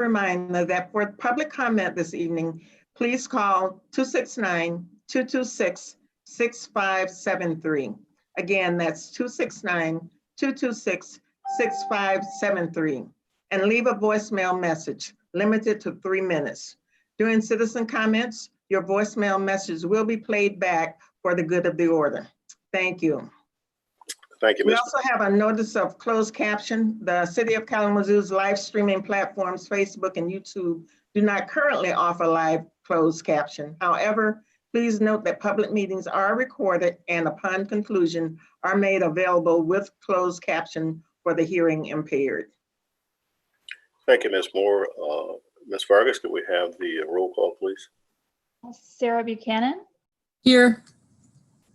Reminder that for public comment this evening, please call 269-226-6573. Again, that's 269-226-6573. And leave a voicemail message limited to 3 minutes. During citizen comments, your voicemail message will be played back for the good of the order. Thank you. Thank you, We Ms. also have a notice of closed caption. The City of Kalamazoo's live streaming platforms, Facebook and YouTube, do not currently offer live closed caption. However, please note that public meetings are recorded and upon conclusion are made available with closed caption for the hearing impaired. Thank you, Ms. Moore. Ms. Vargas, could we have the roll call, please? Sarah Buchanan, Here.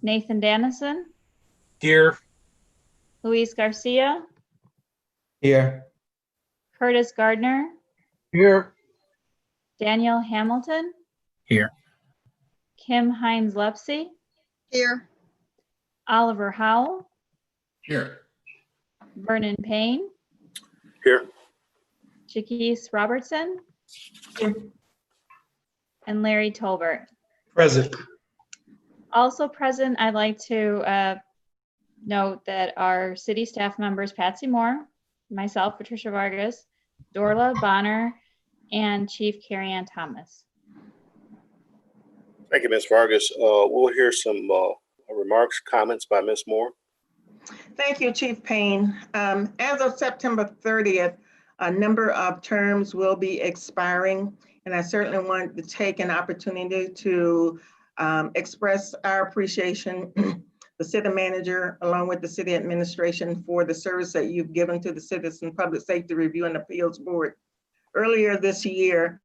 Nathan Dennison, Here. Luis Garcia, Here. Curtis Gardner, Here. Daniel Hamilton, Here. Kim Hines Lepsey, Here. Oliver Howell, Here. Vernon Payne, Here. Jaquise Robertson, and Larry Tolbert. Present. Also present, I'd like to note that our city staff members, Patsy Moore, myself, Patricia Vargas, Dorla Bonner, and Chief Carrie Ann Thomas. Thank you, Ms. Vargas. We'll hear some remarks, comments by Ms. Moore. Thank you, Chief Payne. As of September 30th, a number of terms will be expiring, and I certainly want to take an opportunity to express our appreciation, the city manager, along with the city administration, for the service that you've given to the Citizen Public Safety Review and Appeals Board. Earlier this year,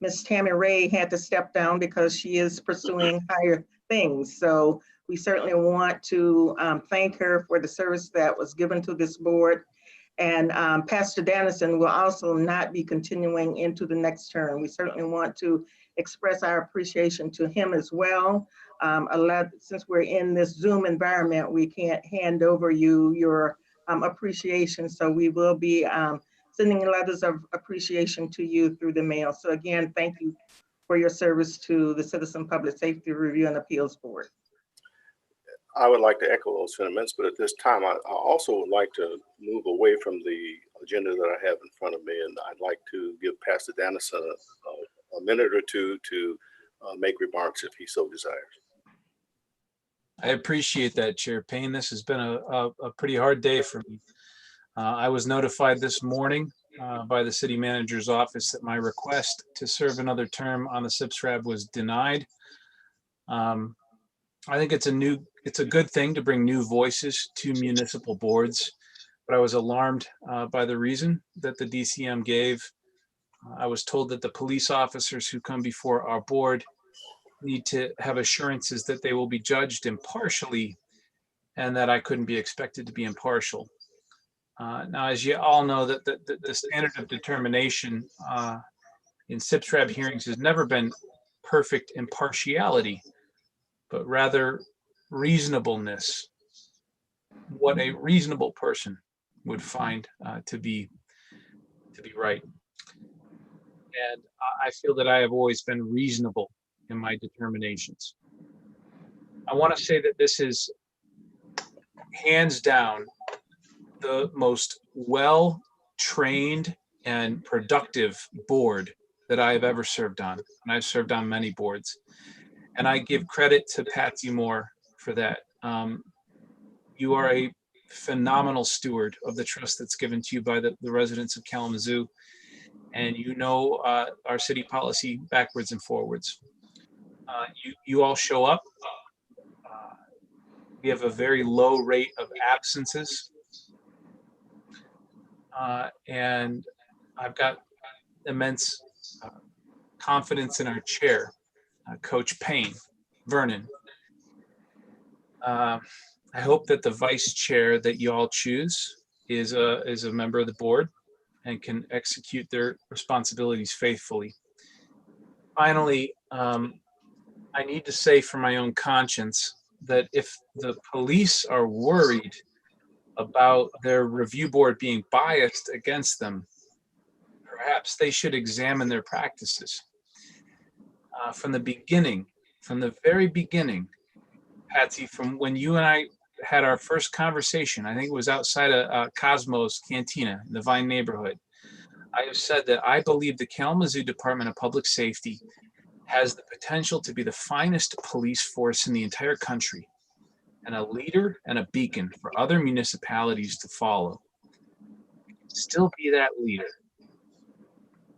Ms. Tammy Ray had to step down because she is pursuing higher things. So we certainly want to thank her for the service that was given to this board. And Pastor Dennison will also not be continuing into the next term. We certainly want to express our appreciation to him as well. Since we're in this Zoom environment, we can't hand over your appreciation. So we will be sending letters of appreciation to you through the mail. So again, thank you for your service to the Citizen Public Safety Review and Appeals Board. I would like to echo those sentiments, but at this time, I also would like to move away from the agenda that I have in front of me, and I'd like to give Pastor Dennison a minute or two to make remarks if he so desires. I appreciate that, Chair Payne. This has been a pretty hard day for me. I was notified this morning by the city manager's office that my request to serve another term on the SIPSRAB was denied. I think it's a good thing to bring new voices to municipal boards, but I was alarmed by the reason that the DCM gave. I was told that the police officers who come before our board need to have assurances that they will be judged impartially and that I couldn't be expected to be impartial. Now, as you all know, that the standard of determination in SIPSRAB hearings has never been perfect impartiality, but rather reasonableness, what a reasonable person would find to be right. And I feel that I have always been reasonable in my determinations. I want to say that this is hands down the most well-trained and productive board that I have ever served on. And I've served on many boards. And I give credit to Patsy Moore for that. You are a phenomenal steward of the trust that's given to you by the residents of Kalamazoo. And you know our city policy backwards and forwards. You all show up. We have a very low rate of absences. And I've got immense confidence in our chair, Coach Payne, Vernon. I hope that the vice chair that you all choose is a member of the board and can execute their responsibilities faithfully. Finally, I need to say for my own conscience that if the police are worried about their review board being biased against them, perhaps they should examine their practices. From the beginning, from the very beginning, Patsy, from when you and I had our first conversation, I think it was outside of Cosmos Cantina in the Vine neighborhood, I have said that I believe the Kalamazoo Department of Public Safety has the potential to be the finest police force in the entire country, and a leader and a beacon for other municipalities to follow. Still be that leader.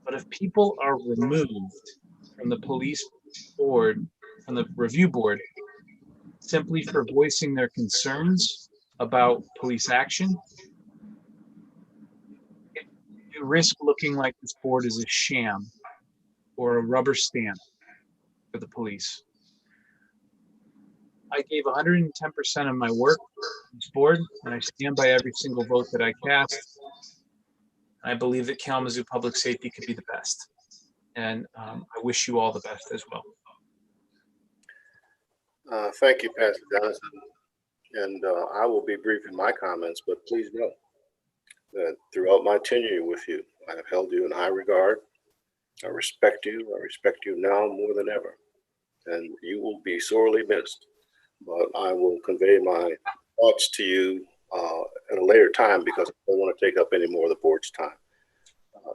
But if people are removed from the police board, from the review board, simply for voicing their concerns about police action, you risk looking like this board is a sham or a rubber stamp for the police. I gave 110% of my work to this board, and I stand by every single vote that I cast. I believe that Kalamazoo Public Safety could be the best. And I wish you all the best as well. Thank you, Pastor Dennison. And I will be brief in my comments, but please know that throughout my tenure with you, I have held you in high regard. I respect you. I respect you now more than ever. And you will be sorely missed. But I will convey my thoughts to you at a later time because I don't want to take up any more of the board's time.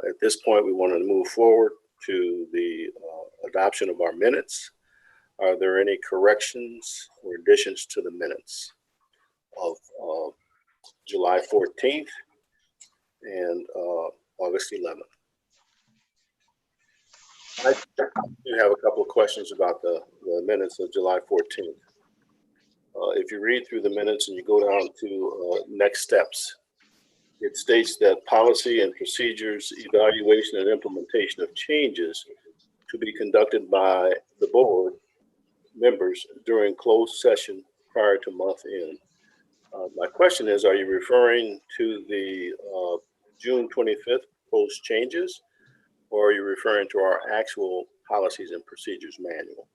At this point, we want to move forward to the adoption of our minutes. Are there any corrections or additions to the minutes of July 14th and August 11th? I do have a couple of questions about the minutes of July 14th. If you read through the minutes and you go down to next steps, it states that policy and procedures, evaluation and implementation of changes to be conducted by the board members during closed session prior to month end. My question is, are you referring to the June 25th proposed changes, or are you referring to our actual policies and procedures manual?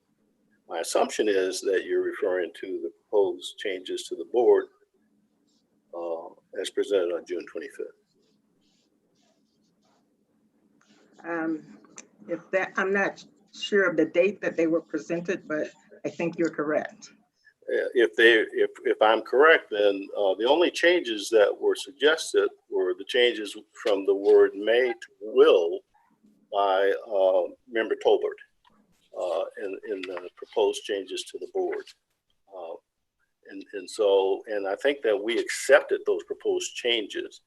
My assumption is that you're referring to the proposed changes to the board as presented on June 25th. I'm not sure of the date that they were presented, but I think you're correct. If I'm correct, then the only changes that were suggested were the changes from the word may to will by Member Tolbert in the proposed changes to the board. And I think that we accepted those proposed changes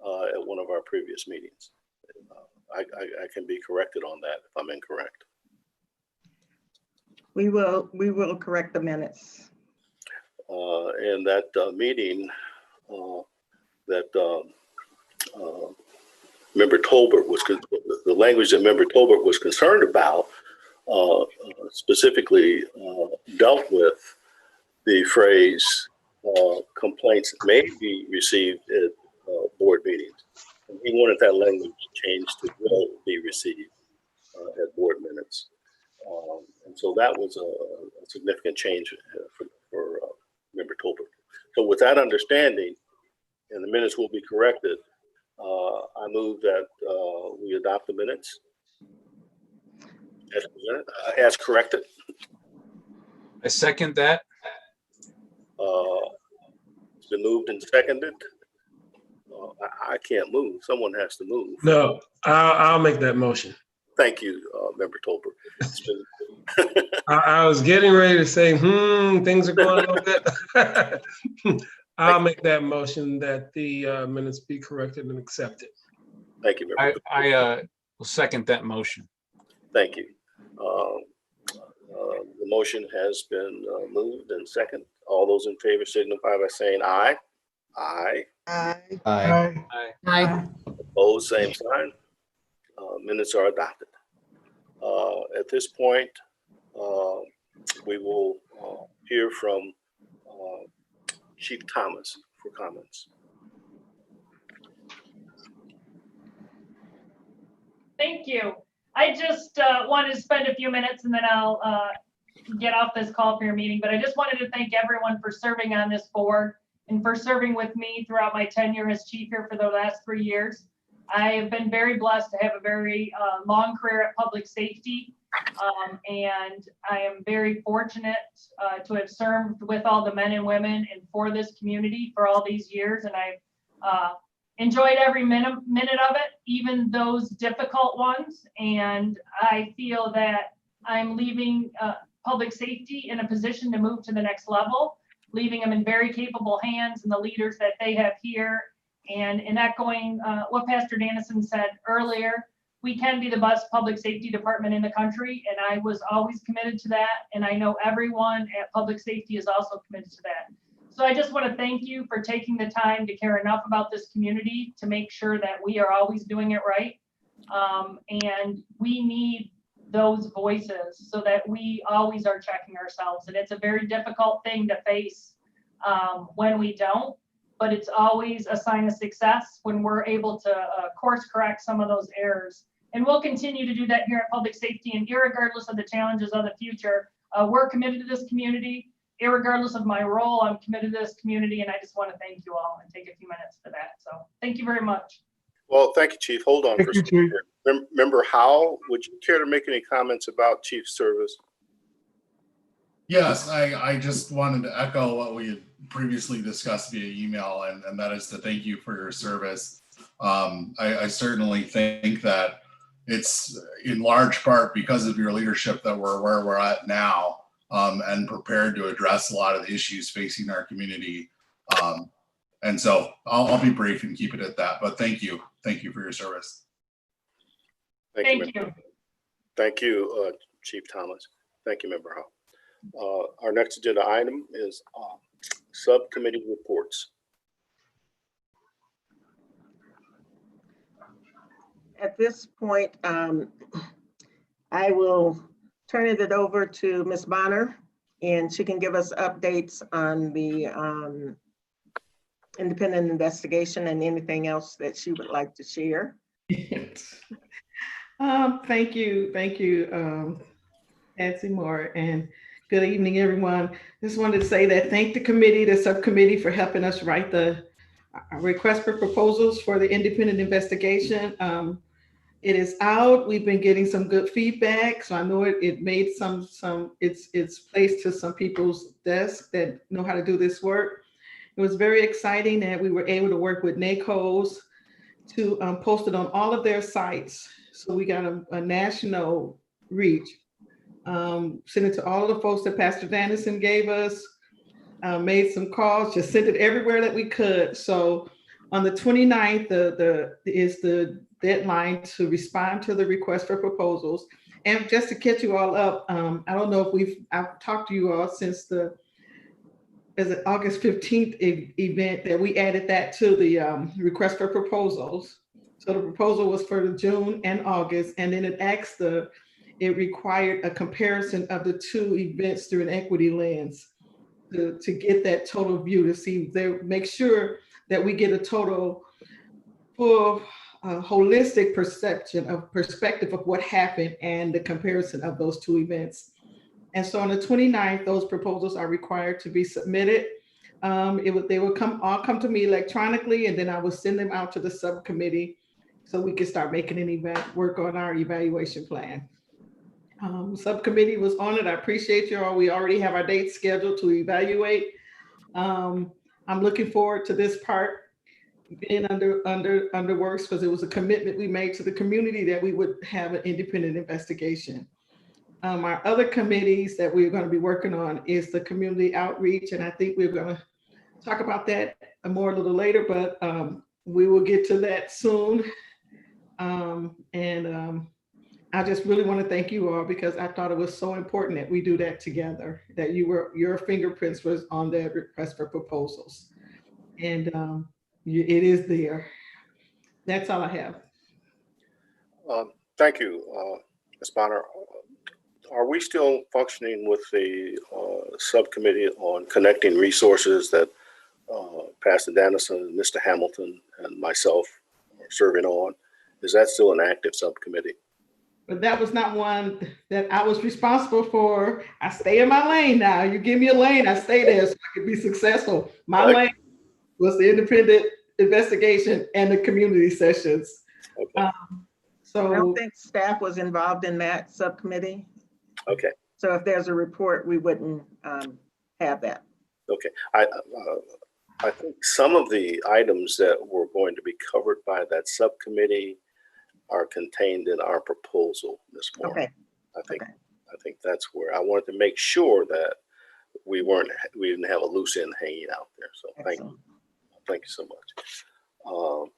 at one of our previous meetings. I can be corrected on that if I'm incorrect. We will correct the minutes. And that meeting that Member Tolbert was, the language that Member Tolbert was concerned about specifically dealt with the phrase complaints may be received at board meetings. And he wanted that language changed to will be received at board minutes. And so that was a significant change for Member Tolbert. So with that understanding, and the minutes will be corrected, I move that we adopt the minutes as presented, as corrected. I second that. It's been moved and seconded. I can't move. Someone has to move. No, I'll make that motion. Thank you, Member Tolbert. It's been I was getting ready to say, things are going a little bit. I'll make that motion that the minutes be corrected and accepted. Thank you, Member. I will second that motion. Thank you. The motion has been moved and second. All those in favor signify by saying aye. Aye. Aye. Aye. Aye. Opposed, same sign. Minutes are adopted. At this point, we will hear from Chief Thomas for comments. Thank you. I just wanted to spend a few minutes and then I'll get off this call for your meeting, but I just wanted to thank everyone for serving on this board and for serving with me throughout my tenure as chief here for the last 3 years. I have been very blessed to have a very long career at public safety. And I am very fortunate to have served with all the men and women and for this community for all these years. And I've enjoyed every minute of it, even those difficult ones. And I feel that I'm leaving public safety in a position to move to the next level, leaving them in very capable hands and the leaders that they have here. And in echoing what Pastor Dannison said earlier, we can be the best public safety department in the country. And I was always committed to that. And I know everyone at public safety is also committed to that. So I just want to thank you for taking the time to care enough about this community to make sure that we are always doing it right. And we need those voices so that we always are checking ourselves. And it's a very difficult thing to face when we don't, but it's always a sign of success when we're able to course correct some of those errors. And we'll continue to do that here at Public Safety, and irregardless of the challenges of the future, we're committed to this community. Irregardless of my role, I'm committed to this community, and I just want to thank you all and take a few minutes for that. So thank you very much. Well, thank you, Chief. Hold on Thank for a you, second. Chief. Member Howell, would you care to make any comments about Chief's service? Yes, I just wanted to echo what we had previously discussed via email, and that is to thank you for your service. I certainly think that it's in large part because of your leadership that we're where we're at now, and prepared to address a lot of the issues facing our community. And so I'll be brief and keep it at that, but thank you. Thank you for your service. Thank you. Thank you, Chief Thomas. Thank you, Member Howell. Our next agenda item is subcommittee reports. At this point, I will turn it over to Ms. Bonner, and she can give us updates on the independent investigation and anything else that she would like to share. Thank you, Patsy Moore, and good evening, everyone. Just wanted to say that thank the subcommittee for helping us write the request for proposals for the independent investigation. It is out. We've been getting some good feedback, so I know it made it's placed to some people's desks that know how to do this work. It was very exciting that we were able to work with NACOs to post it on all of their sites. So we got a national reach. Sent it to all of the folks that Pastor Dannison gave us, made some calls, just sent it everywhere that we could. So on the 29th, is the deadline to respond to the request for proposals. And just to catch you all up, I don't know if I've talked to you all since the August 15th event that we added that to the request for proposals. So the proposal was for the June and August, and then it required a comparison of the two events through an equity lens to get that total view, to see make sure that we get a total full holistic perspective of what happened and the comparison of those two events. And so on the 29th, those proposals are required to be submitted. They will all come to me electronically, and then I will send them out to the subcommittee so we can start making work on our evaluation plan. Subcommittee was on it. I appreciate you all. We already have our dates scheduled to evaluate. I'm looking forward to this part being under works, because it was a commitment we made to the community that we would have an independent investigation. Our other committees that we're going to be working on is the community outreach, and I think we're going to talk about that more a little later, but we will get to that soon. I just really want to thank you all, because I thought it was so important that we do that together, that your fingerprints was on that request for proposals. And it is there. That's all I have. Thank you, Ms. Bonner. Are we still functioning with the subcommittee on connecting resources that Pastor Dannison, Mr. Hamilton, and myself are serving on? Is that still an active subcommittee? But that was not one that I was responsible for. I stay in my lane now. You give me a lane, I stay there so I can be successful. My lane was the independent investigation and the community sessions. Okay, I So, don't think staff was involved in that subcommittee. okay, So if there's a report, we wouldn't have that. okay. I think some of the items that were going to be covered by that subcommittee are contained in our proposal, Ms. Moore. Okay, I think, okay. I think that's where I wanted to make sure that we didn't have a loose end hanging out there. So Excellent. thank you so much.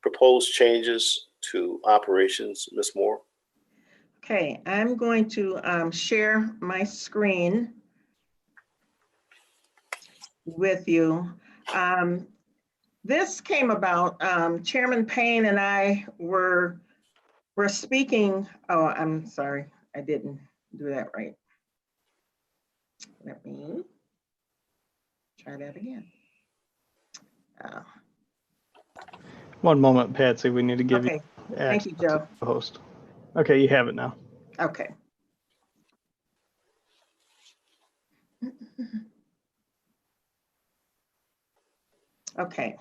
Proposed changes to operations, Ms. Moore. Okay, I'm going to share my screen with you. This came about, Chairman Payne and I were speaking. Oh, I'm sorry, I didn't do that right. Let me try that again. One moment, Patsy. We need to give Okay, you thank you, access Joe. to the host. Okay, you have it now. Okay. Okay,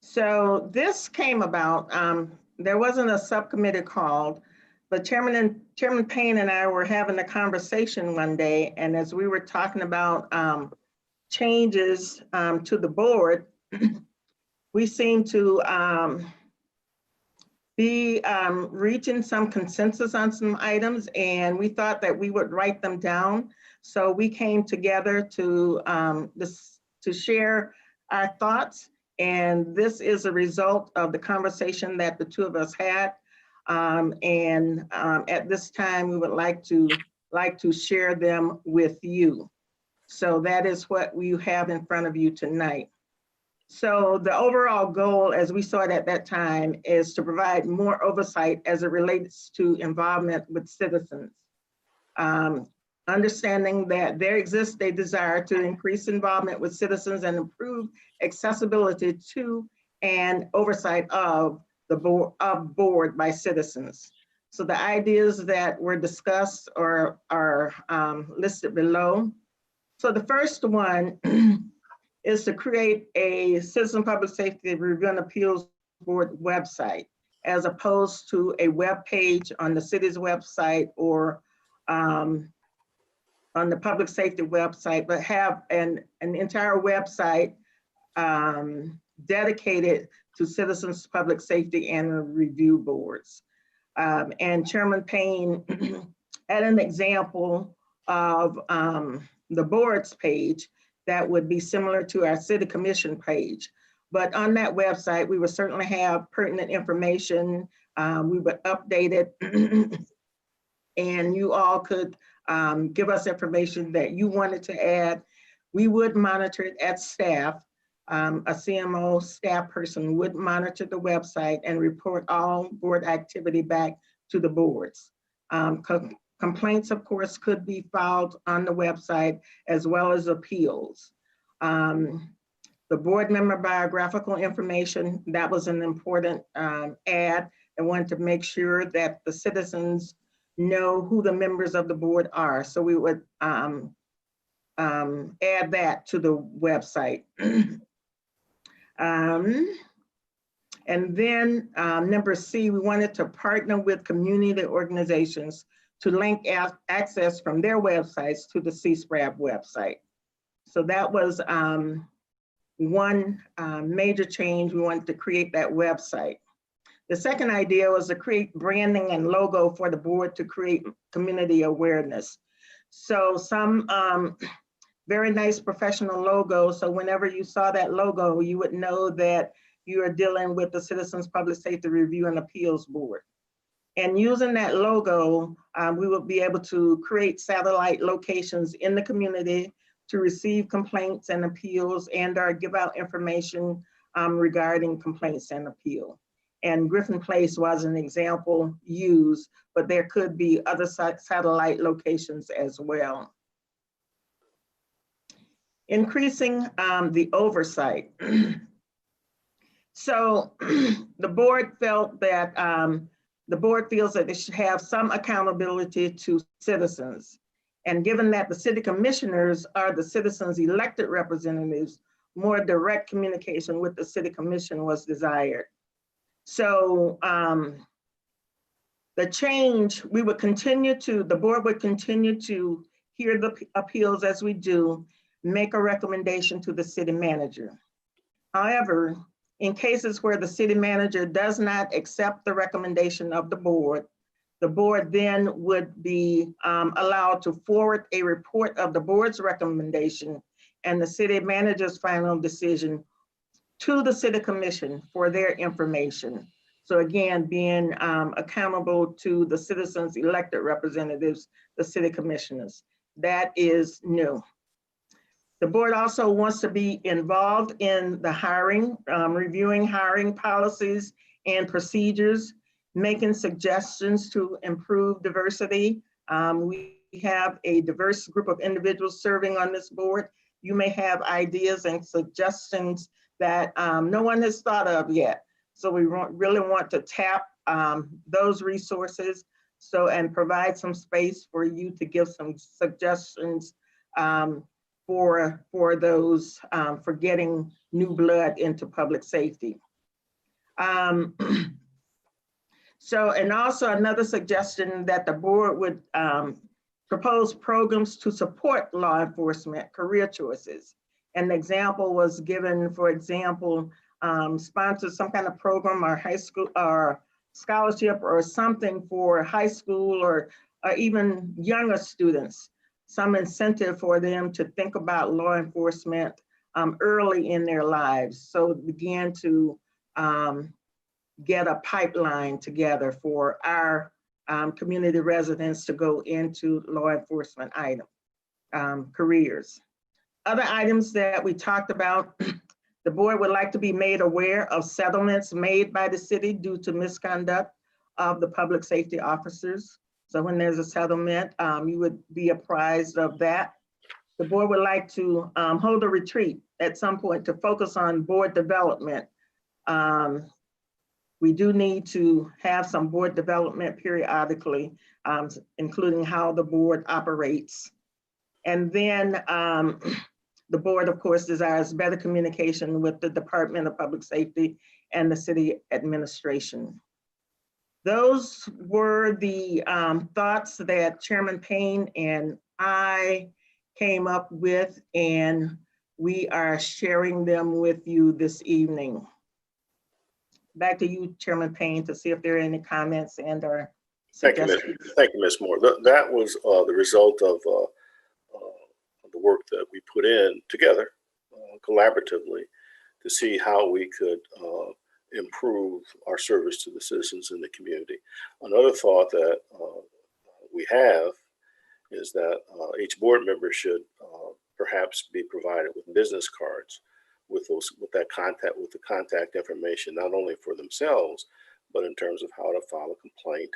so this came about, there wasn't a subcommittee called, but Chairman Payne and I were having a conversation one day, and as we were talking about changes to the board, we seemed to be reaching some consensus on some items, and we thought that we would write them down. So we came together to share our thoughts, and this is a result of the conversation that the two of us had. At this time, we would like to share them with you. So that is what we have in front of you tonight. So the overall goal, as we saw it at that time, is to provide more oversight as it relates to involvement with citizens. Understanding that there exists a desire to increase involvement with citizens and improve accessibility to and oversight of the board by citizens. So the ideas that were discussed are listed below. So the first one is to create a Citizen Public Safety Review and Appeals Board website, as opposed to a web page on the city's website or on the public safety website, but have an entire website dedicated to citizens, public safety, and review boards. And Chairman Payne had an example of the board's page that would be similar to our city commission page. But on that website, we would certainly have pertinent information. We would update it and you all could give us information that you wanted to add. We would monitor it at staff. A CMO staff person would monitor the website and report all board activity back to the boards. Complaints, of course, could be filed on the website as well as appeals. The board member biographical information, that was an important add. I wanted to make sure that the citizens know who the members of the board are. So we would add that to the website. And then number C, we wanted to partner with community organizations to link access from their websites to the CSPRAB website. So that was one major change. We wanted to create that website. The second idea was to create branding and logo for the board to create community awareness. So some very nice professional logo. So whenever you saw that logo, you would know that you are dealing with the Citizens Public Safety Review and Appeals Board. And using that logo, we will be able to create satellite locations in the community to receive complaints and appeals and or give out information regarding complaints and appeal. And Griffin Place was an example used, but there could be other satellite locations as well. Increasing the oversight. So the board felt that the board feels that it should have some accountability to citizens. And given that the city commissioners are the citizens' elected representatives, more direct communication with the city commission was desired. So the change, the board would continue to hear the appeals as we do, make a recommendation to the city manager. However, in cases where the city manager does not accept the recommendation of the board then would be allowed to forward a report of the board's recommendation and the city manager's final decision to the city commission for their information. So again, being accountable to the citizens' elected representatives, the city commissioners. That is new. The board also wants to be involved in the hiring, reviewing hiring policies and procedures, making suggestions to improve diversity. We have a diverse group of individuals serving on this board. You may have ideas and suggestions that no one has thought of yet. So we really want to tap those resources and provide some space for you to give some suggestions for those, for getting new blood into public safety. So, and also another suggestion that the board would propose programs to support law enforcement career choices. An example was given, for example, sponsor some kind of program or high school or scholarship or something for high school or even younger students, some incentive for them to think about law enforcement early in their lives. So begin to get a pipeline together for our community residents to go into law enforcement careers. Other items that we talked about, the board would like to be made aware of settlements made by the city due to misconduct of the public safety officers. So when there's a settlement, you would be apprised of that. The board would like to hold a retreat at some point to focus on board development. We do need to have some board development periodically, including how the board operates. And then the board, of course, desires better communication with the Department of Public Safety and the city administration. Those were the thoughts that Chairman Payne and I came up with, and we are sharing them with you this evening. Back to you, Chairman Payne, to see if there are any comments and or suggestions. Thank you, Ms. Moore. That was the result of the work that we put in together collaboratively to see how we could improve our service to the citizens in the community. Another thought that we have is that each board member should perhaps be provided with business cards with the contact information, not only for themselves, but in terms of how to file a complaint,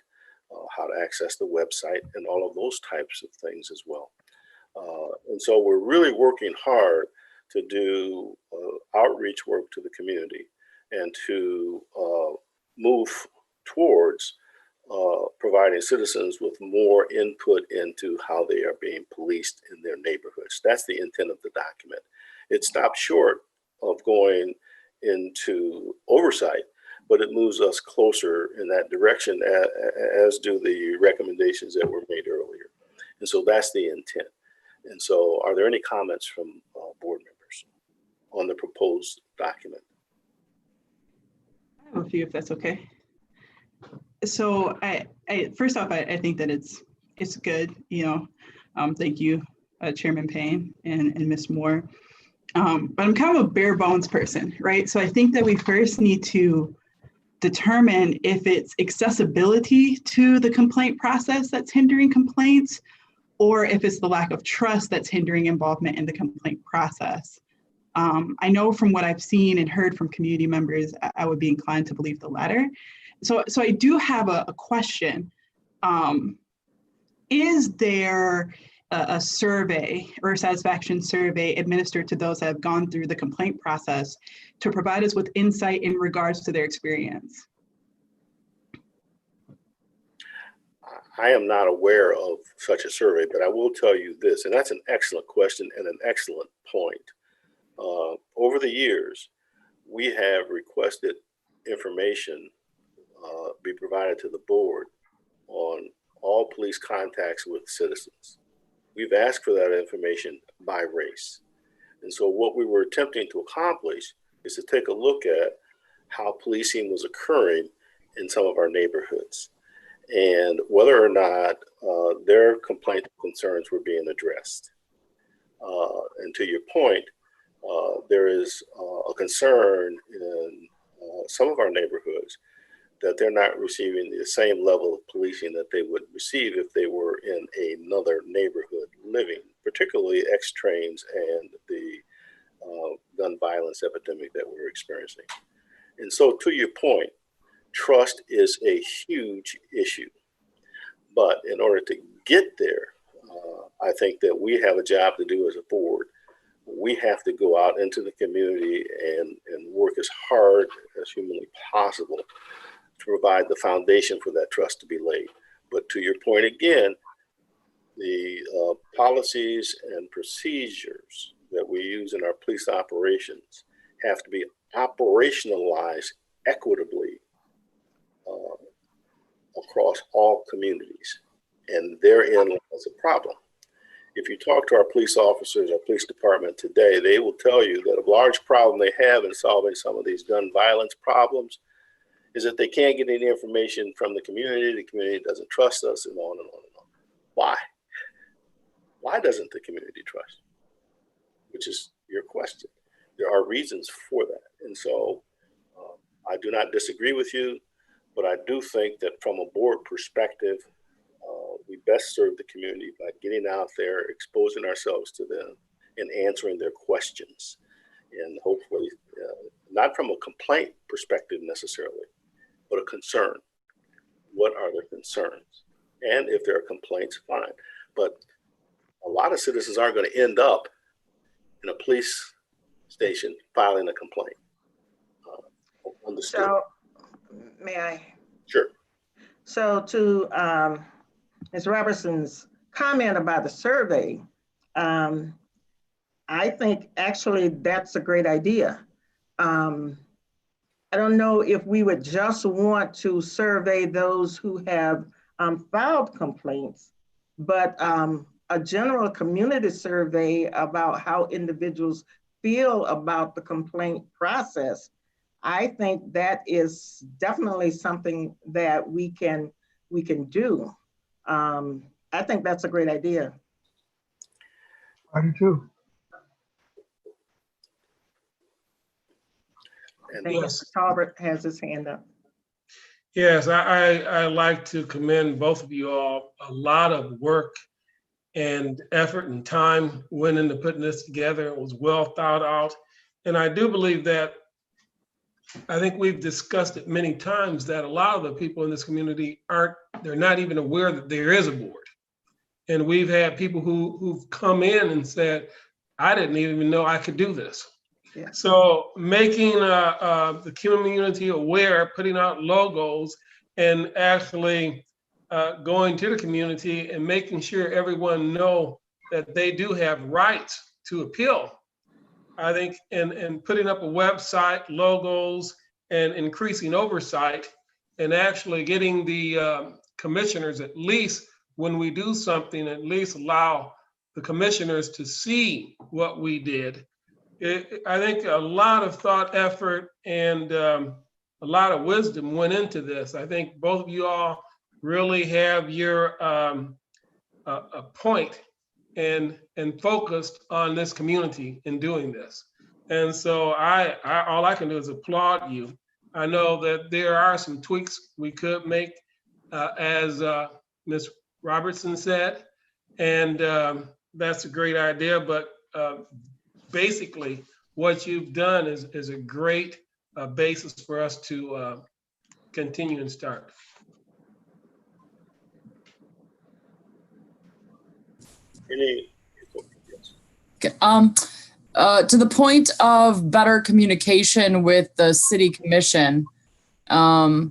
how to access the website, and all of those types of things as well. And so we're really working hard to do outreach work to the community and to move towards providing citizens with more input into how they are being policed in their neighborhoods. That's the intent of the document. It stops short of going into oversight, but it moves us closer in that direction, as do the recommendations that were made earlier. And so that's the intent. And so are there any comments from board members on the proposed document? I have a few, if that's okay. So first off, I think that it's good, thank you, Chairman Payne and Ms. Moore. But I'm kind of a bare bones person, right? So I think that we first need to determine if it's accessibility to the complaint process that's hindering complaints, or if it's the lack of trust that's hindering involvement in the complaint process. I know from what I've seen and heard from community members, I would be inclined to believe the latter. So I do have a question. Is there a survey or a satisfaction survey administered to those that have gone through the complaint process to provide us with insight in regards to their experience? I am not aware of such a survey, but I will tell you this, and that's an excellent question and an excellent point. Over the years, we have requested information be provided to the board on all police contacts with citizens. We've asked for that information by race. And so what we were attempting to accomplish is to take a look at how policing was occurring in some of our neighborhoods and whether or not their complaint concerns were being addressed. And to your point, there is a concern in some of our neighborhoods that they're not receiving the same level of policing that they would receive if they were in another neighborhood living, particularly X-trains and the gun violence epidemic that we're experiencing. And so to your point, trust is a huge issue. But in order to get there, I think that we have a job to do as a board. We have to go out into the community and work as hard as humanly possible to provide the foundation for that trust to be laid. But to your point again, the policies and procedures that we use in our police operations have to be operationalized equitably across all communities. And therein lies a problem. If you talk to our police officers, our police department today, they will tell you that a large problem they have in solving some of these gun violence problems is that they can't get any information from the community doesn't trust us, and on and on and on. Why? Why doesn't the community trust? Which is your question. There are reasons for that. And so I do not disagree with you, but I do think that from a board perspective, we best serve the community by getting out there, exposing ourselves to them, and answering their questions. And hopefully, not from a complaint perspective necessarily, but a concern. What are their concerns? And if there are complaints, fine. But a lot of citizens aren't going to end up in a police station filing a complaint. Understood. So, may I? Sure. So to Ms. Robertson's comment about the survey, I think actually that's a great idea. I don't know if we would just want to survey those who have filed complaints, but a general community survey about how individuals feel about the complaint process. I think that is definitely something that we can do. I think that's a great idea. I do too. I think Mr. Talbot has his hand up. Yes, I like to commend both of you all. A lot of work and effort and time went into putting this together. It was well thought out. And I do believe that, I think we've discussed it many times, that a lot of the people in this community they're not even aware that there is a board. And we've had people who've come in and said, I didn't even know I could do this. Yeah. So making the community aware, putting out logos, and actually going to the community and making sure everyone know that they do have rights to appeal. I think, and putting up a website, logos, and increasing oversight, and actually getting the commissioners, at least when we do something, at least allow the commissioners to see what we did. I think a lot of thought, effort, and a lot of wisdom went into this. I think both of you all really have your a point and focused on this community in doing this. And so all I can do is applaud you. I know that there are some tweaks we could make, as Ms. Robertson said, and that's a great idea, but basically what you've done is a great basis for us to continue and start. To the point of better communication with the city commission, I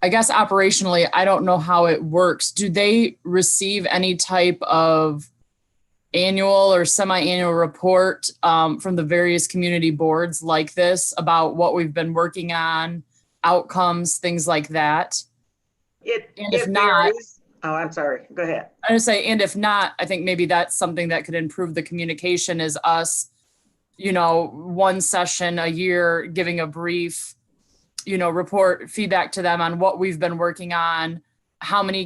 guess operationally, I don't know how it works. Do they receive any type of annual or semi-annual report from the various community boards like this about what we've been working on outcomes, things like that? And if It not, varies. Oh, I'm sorry. Go ahead. I would say, and if not, I think maybe that's something that could improve the communication is us, one session a year, giving a brief, report feedback to them on what we've been working on, how many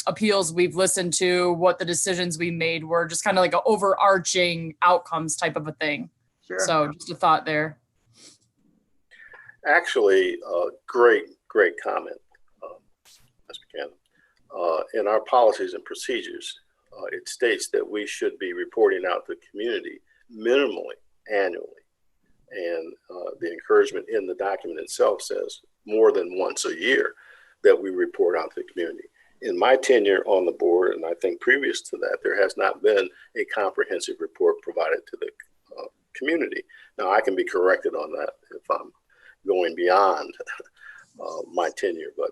appeals we've listened to, what the decisions we made were, just kind of like an overarching outcomes type of a thing. Sure. So just a thought there. Actually, great comment, Ms. Buchanan. In our policies and procedures, it states that we should be reporting out to the community minimally annually. And the encouragement in the document itself says more than once a year that we report out to the community. In my tenure on the board, and I think previous to that, there has not been a comprehensive report provided to the community. Now, I can be corrected on that if I'm going beyond my tenure, but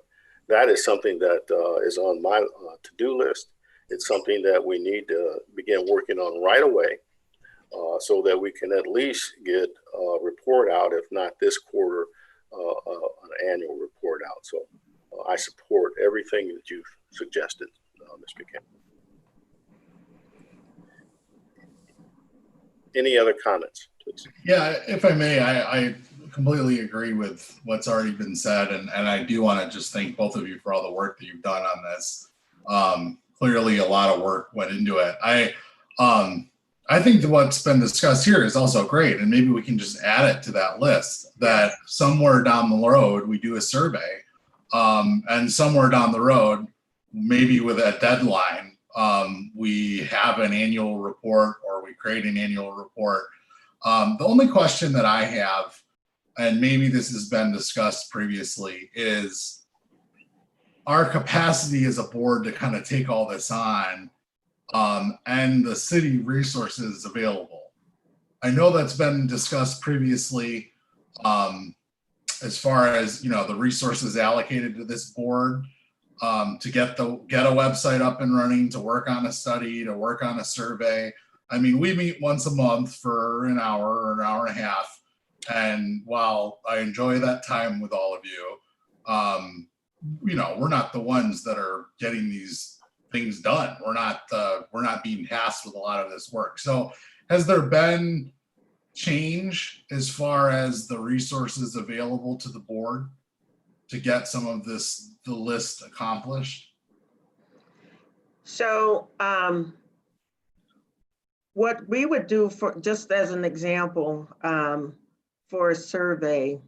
that is something that is on my to-do list. It's something that we need to begin working on right away so that we can at least get a report out, if not this quarter, an annual report out. So I support everything that you've suggested, Ms. Buchanan. Any other comments, please? Yeah, if I may, I completely agree with what's already been said. And I do want to just thank both of you for all the work that you've done on this. Clearly a lot of work went into it. I think that what's been discussed here is also great. And maybe we can just add it to that list that somewhere down the road, we do a survey. And somewhere down the road, maybe with a deadline, we have an annual report or we create an annual report. The only question that I have, and maybe this has been discussed previously, is our capacity as a board to kind of take all this on and the city resources available. I know that's been discussed previously as far as, the resources allocated to this board to get a website up and running, to work on a study, to work on a survey. I mean, we meet once a month for an hour or an hour and a half. And while I enjoy that time with all of you, we're not the ones that are getting these things done. We're not being tasked with a lot of this work. So has there been change as far as the resources available to the board to get some of the list accomplished? So what we would do, for just as an example, for a survey,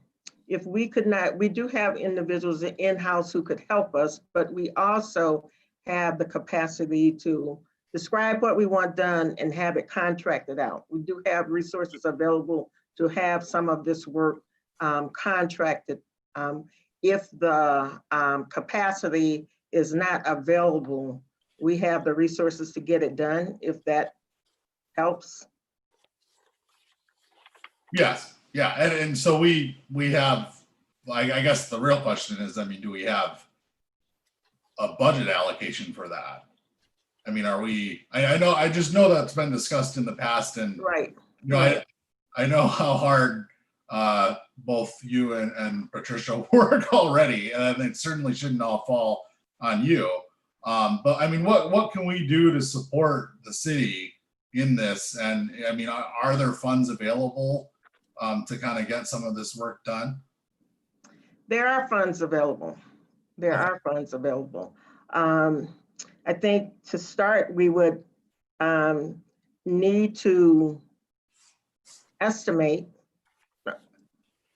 if we could not, we do have individuals in-house who could help us, but we also have the capacity to describe what we want done and have it contracted out. We do have resources available to have some of this work contracted. If the capacity is not available, we have the resources to get it done, if that helps. Yes, yeah, and so we have, I guess the real question is, do we have a budget allocation for that? I mean, are we, I just know that's been discussed in the past, and right. I know how hard both you and Patricia work already, and it certainly shouldn't all fall on you. But I mean, what can we do to support the city in this? And I mean, are there funds available to kind of get some of this work done? There are funds available. There are funds available. I think to start, we would need to estimate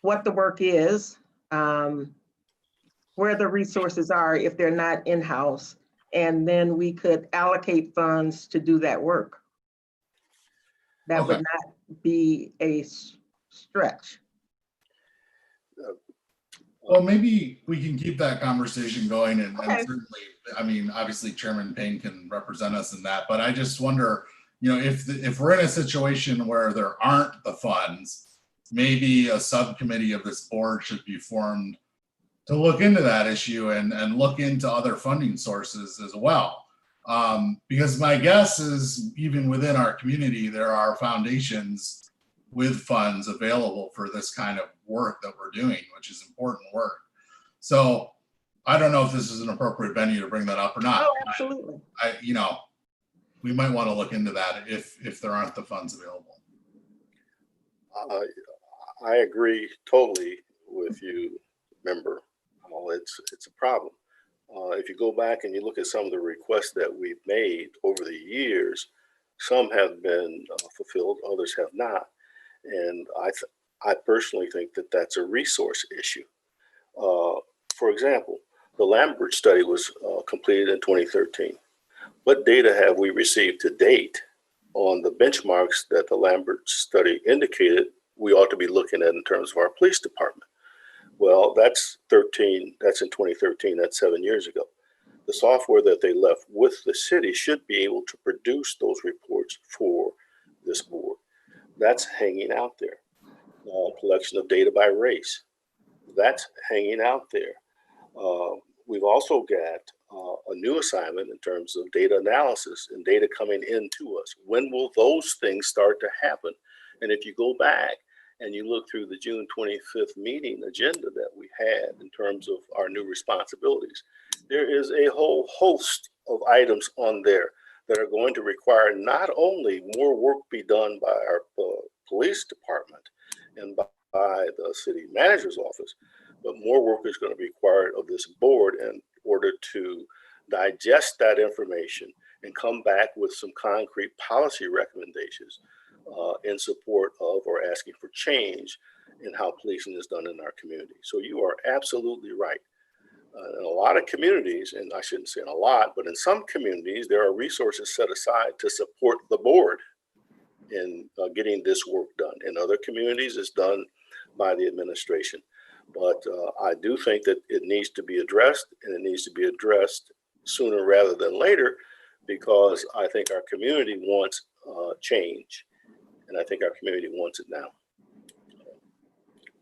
what the work is, where the resources are if they're not in-house, and then we could allocate funds to do that work. That would not be a stretch. Well, maybe we can keep that conversation going, and certainly, I mean, obviously Chairman Payne can represent us in that, but I just wonder, if we're in a situation where there aren't the funds, maybe a subcommittee of this board should be formed to look into that issue and look into other funding sources as well. Because my guess is, even within our community, there are foundations with funds available for this kind of work that we're doing, which is important work. So I don't know if this is an appropriate venue to bring that up or not. Oh, absolutely. You know, we might want to look into that if there aren't the funds available. I agree totally with you, member. It's a problem. If you go back and you look at some of the requests that we've made over the years, some have been fulfilled, others have not. And I personally think that that's a resource issue. For example, the Lambert study was completed in 2013. What data have we received to date on the benchmarks that the Lambert study indicated we ought to be looking at in terms of our police department? Well, that's in 2013, that's 7 years ago. The software that they left with the city should be able to produce those reports for this board. That's hanging out there. Collection of data by race, that's hanging out there. We've also got a new assignment in terms of data analysis and data coming into us. When will those things start to happen? And if you go back and you look through the June 25th meeting agenda that we had in terms of our new responsibilities, there is a whole host of items on there that are going to require not only more work be done by our police department and by the city manager's office, but more work is going to be required of this board in order to digest that information and come back with some concrete policy recommendations in support of or asking for change in how policing is done in our community. So you are absolutely right. In a lot of communities, and I shouldn't say in a lot, but in some communities, there are resources set aside to support the board in getting this work done. In other communities, it's done by the administration. But I do think that it needs to be addressed, and it needs to be addressed sooner rather than later, because I think our community wants change, and I think our community wants it now.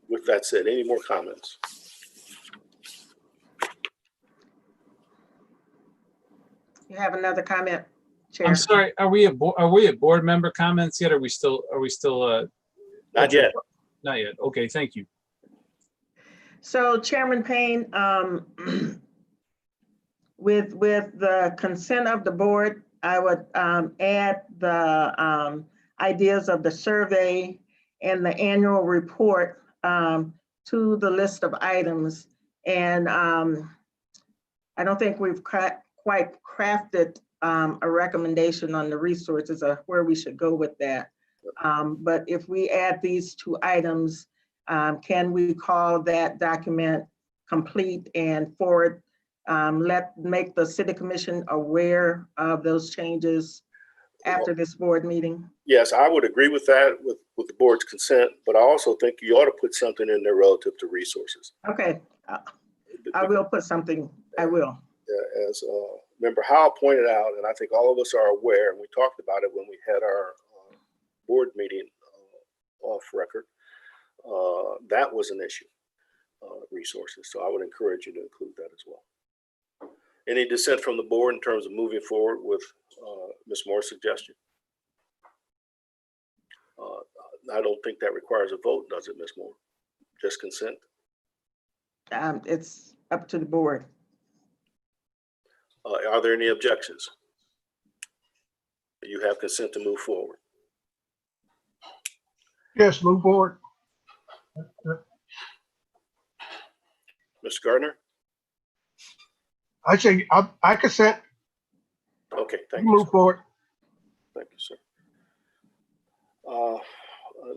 With that said, any more comments? You have another comment, Chair? I'm sorry, are we at board member comments yet? Are we still Not yet. Not yet. Okay, thank you. So Chairman Payne, with the consent of the board, I would add the ideas of the survey and the annual report to the list of items. And I don't think we've quite crafted a recommendation on the resources of where we should go with that. But if we add these two items, can we call that document complete and forward, make the city commission aware of those changes after this board meeting? Yes, I would agree with that with the board's consent, but I also think you ought to put something in there relative to resources. Okay, I will put something, I will. As Member Howell pointed out, and I think all of us are aware, and we talked about it when we had our board meeting off record, that was an issue, resources. So I would encourage you to include that as well. Any dissent from the board in terms of moving forward with Ms. Moore's suggestion? I don't think that requires a vote, does it, Ms. Moore? Just consent? It's up to the board. Are there any objections? You have consent to move forward. Yes, move forward. Mr. Gardner? I say I consent. Okay, thank you. Move forward. Thank you, sir.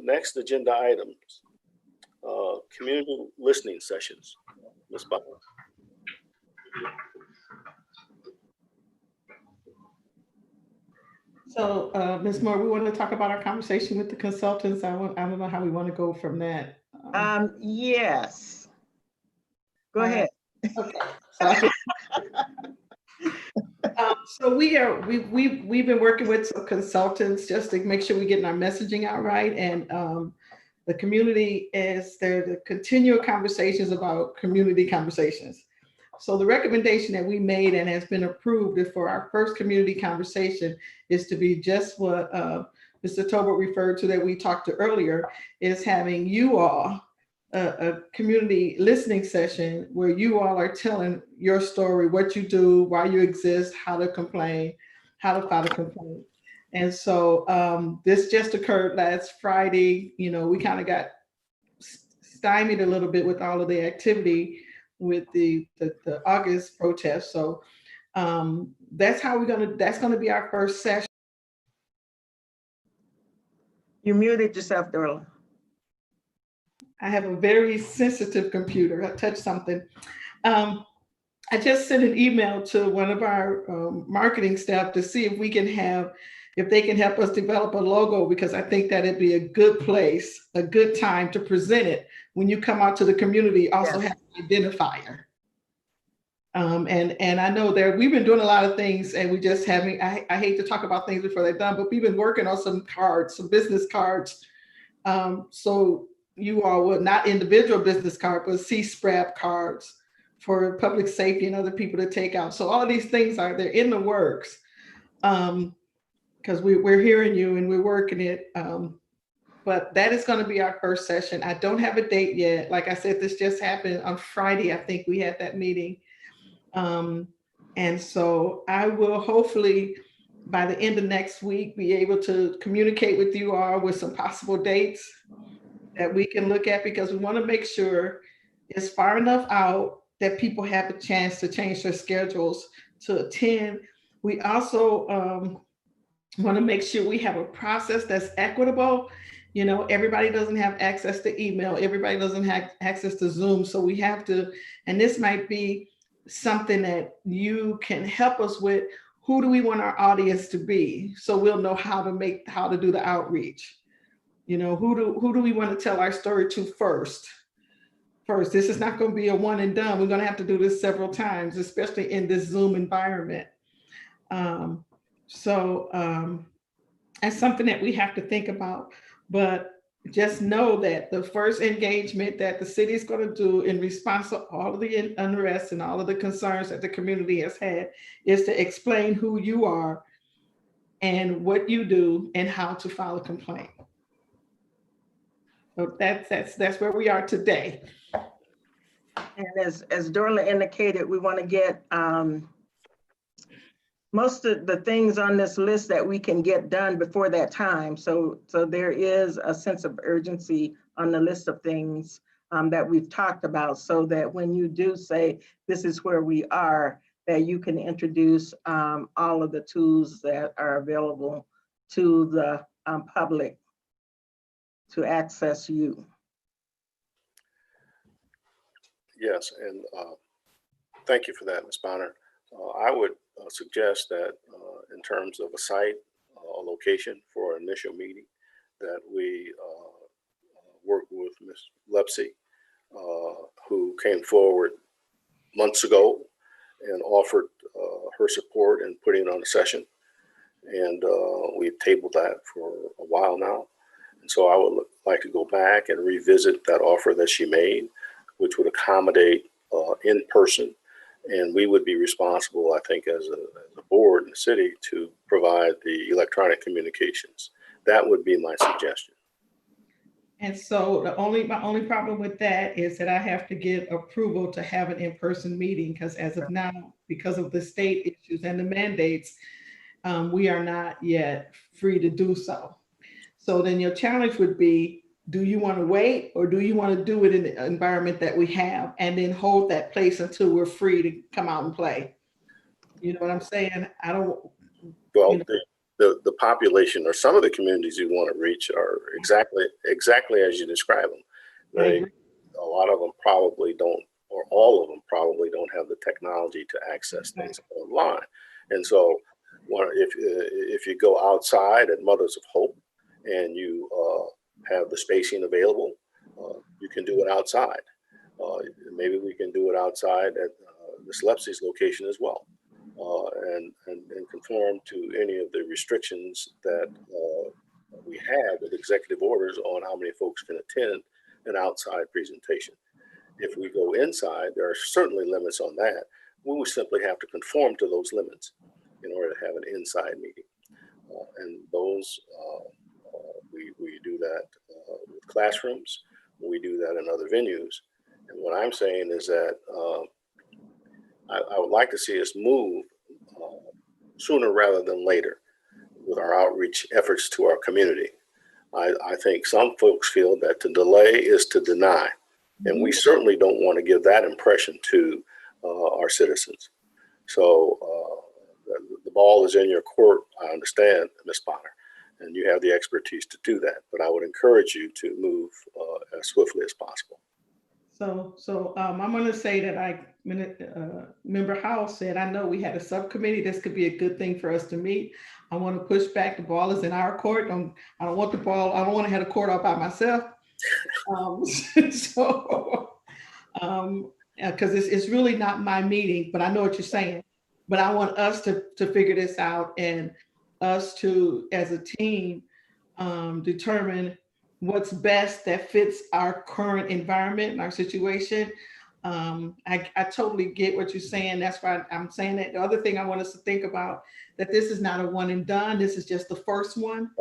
Next agenda items, community listening sessions. Ms. Butler. So, Ms. Moore, we want to talk about our conversation with the consultants. I don't know how we want to go from that. Yes. Go ahead. Okay. So we've been working with some consultants just to make sure we're getting our messaging out right, and the community is there to continue conversations about community conversations. So the recommendation that we made and has been approved for our first community conversation is to be just what Mr. Tolbert referred to that we talked to earlier, is having you all a community listening session where you all are telling your story, what you do, why you exist, how to complain, how to file a complaint. And so this just occurred last Friday. You know, we kind of got stymied a little bit with all of the activity with the August protest. So that's gonna be our first session. You muted yourself, Dorla. I have a very sensitive computer. I touched something. I just sent an email to one of our marketing staff to see if they can help us develop a logo, because I think that it'd be a good place, a good time to present it. When you come out to the community, also have an identifier. And I know that we've been doing a lot of things, and we just haven't, I hate to talk about things before they're done, but we've been working on some cards, some business cards. So you all would, not individual business cards, but C-SPRAP cards for public safety and other people to take out. So all of these things they're in the works, because we're hearing you and we're working it. But that is going to be our first session. I don't have a date yet. Like I said, this just happened on Friday. I think we had that meeting. And so I will hopefully by the end of next week be able to communicate with you all with some possible dates that we can look at, because we want to make sure it's far enough out that people have a chance to change their schedules to attend. We also want to make sure we have a process that's equitable. You know, everybody doesn't have access to email. Everybody doesn't have access to Zoom. So we have to, and this might be something that you can help us with. Who do we want our audience to be? So we'll know how to do the outreach. You know, who do we want to tell our story to first? This is not going to be a one and done. We're going to have to do this several times, especially in this Zoom environment. So that's something that we have to think about. But just know that the first engagement that the city is going to do in response to all of the unrest and all of the concerns that the community has had is to explain who you are and what you do and how to file a complaint. So that's where we are today. And as Dorla indicated, we want to get most of the things on this list that we can get done before that time. So there is a sense of urgency on the list of things that we've talked about, so that when you do say, this is where we are, that you can introduce all of the tools that are available to the public to access you. Yes, and thank you for that, Ms. Bonner. I would suggest that in terms of a site, a location for an initial meeting, that we work with Ms. Lepsey, who came forward months ago and offered her support in putting on a session. And we've tabled that for a while now. And so I would like to go back and revisit that offer that she made, which would accommodate in person. And we would be responsible, I think, as a board in the city to provide the electronic communications. That would be my suggestion. And so my only problem with that is that I have to get approval to have an in-person meeting, because as of now, because of the state issues and the mandates, we are not yet free to do so. So then your challenge would be, do you want to wait, or do you want to do it in the environment that we have and then hold that place until we're free to come out and play? You know what I'm saying? I don't. Well, you know. the population or some of the communities you want to reach are exactly as you describe them. A lot of them probably don't, or all of them probably don't have the technology to access things online. And so if you go outside at Mothers of Hope and you have the spacing available, you can do it outside. Maybe we can do it outside at Ms. Lepsey's location as well, and conform to any of the restrictions that we have with executive orders on how many folks can attend an outside presentation. If we go inside, there are certainly limits on that. We will simply have to conform to those limits in order to have an inside meeting. And those We do that with classrooms. We do that in other venues. And what I'm saying is that I would like to see us move sooner rather than later with our outreach efforts to our community. I think some folks feel that to delay is to deny, and we certainly don't want to give that impression to our citizens. So the ball is in your court, I understand, Ms. Bonner, and you have the expertise to do that, but I would encourage you to move as swiftly as possible. So I'm going to say that Member Howell said, I know we had a subcommittee. This could be a good thing for us to meet. I want to push back. The ball is in our court. I don't want the ball. I don't want to have the court all by myself. Because it's really not my meeting, but I know what you're saying. But I want us to figure this out, and us to, as a team, determine what's best that fits our current environment and our situation. I totally get what you're saying. That's why I'm saying that. The other thing I want us to think about, that this is not a one and done. This is just the first one,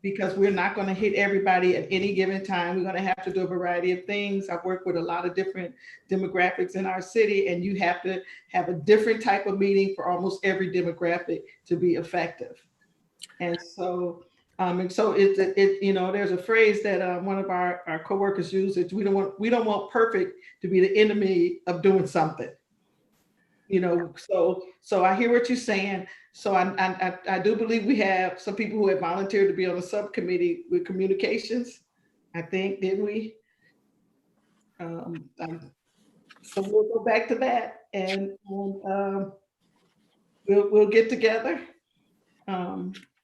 because we're not going to hit everybody at any given time. We're going to have to do a variety of things. I've worked with a lot of different demographics in our city, and you have to have a different type of meeting for almost every demographic to be effective. And so there's a phrase that one of our coworkers uses: we don't want perfect to be the enemy of doing something. So I hear what you're saying. So I do believe we have some people who have volunteered to be on the subcommittee with communications. I think, didn't we? So we'll go back to that, and we'll get together.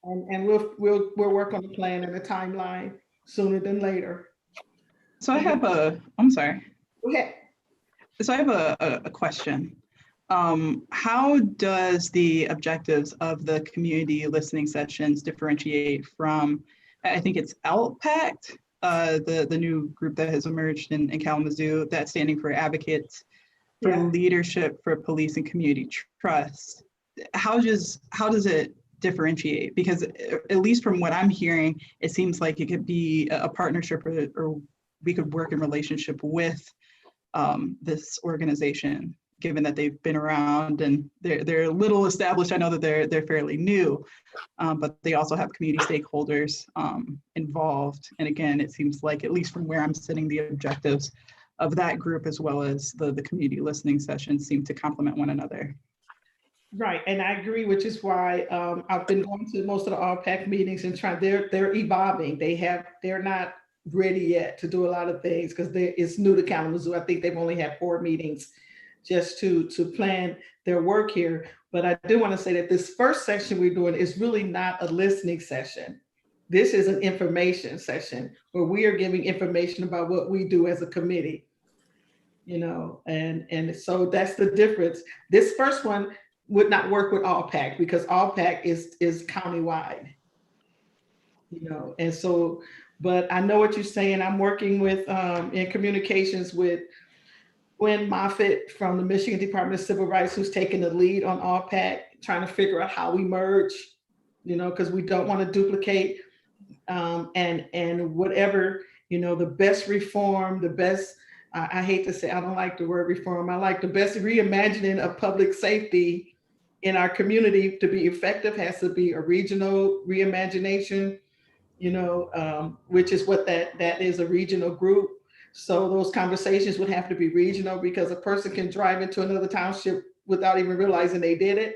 And we'll work on the plan and the timeline sooner than later. So I'm sorry. Go ahead. So I have a question. How does the objectives of the community listening sessions differentiate from, I think it's LPACT, the new group that has emerged in Kalamazoo, that's standing for Advocates for Leadership for Police and Community Trust. How does it differentiate? Because at least from what I'm hearing, it seems like it could be a partnership, or we could work in relationship with this organization, given that they've been around and they're a little established. I know that they're fairly new, but they also have community stakeholders involved. And again, it seems like, at least from where I'm sitting, the objectives of that group as well as the community listening sessions seem to complement one another. Right, and I agree, which is why I've been going to most of the RPAC meetings and they're evolving. They're not ready yet to do a lot of things because it's new to Kalamazoo. I think they've only had 4 meetings just to plan their work here. But I do want to say that this first session we're doing is really not a listening session. This is an information session where we are giving information about what we do as a committee, and so that's the difference. This first one would not work with ALLPAC because ALLPAC is countywide, and so, but I know what you're saying. I'm working with in communications with Gwen Moffitt from the Michigan Department of Civil Rights, who's taking the lead on ALLPAC, trying to figure out how we merge, because we don't want to duplicate and whatever, the best reform, the best, I hate to say, I don't like the word reform. I like the best reimagining of public safety in our community to be effective has to be a regional reimagination, which is what that is, a regional group. So those conversations would have to be regional because a person can drive into another township without even realizing they did it.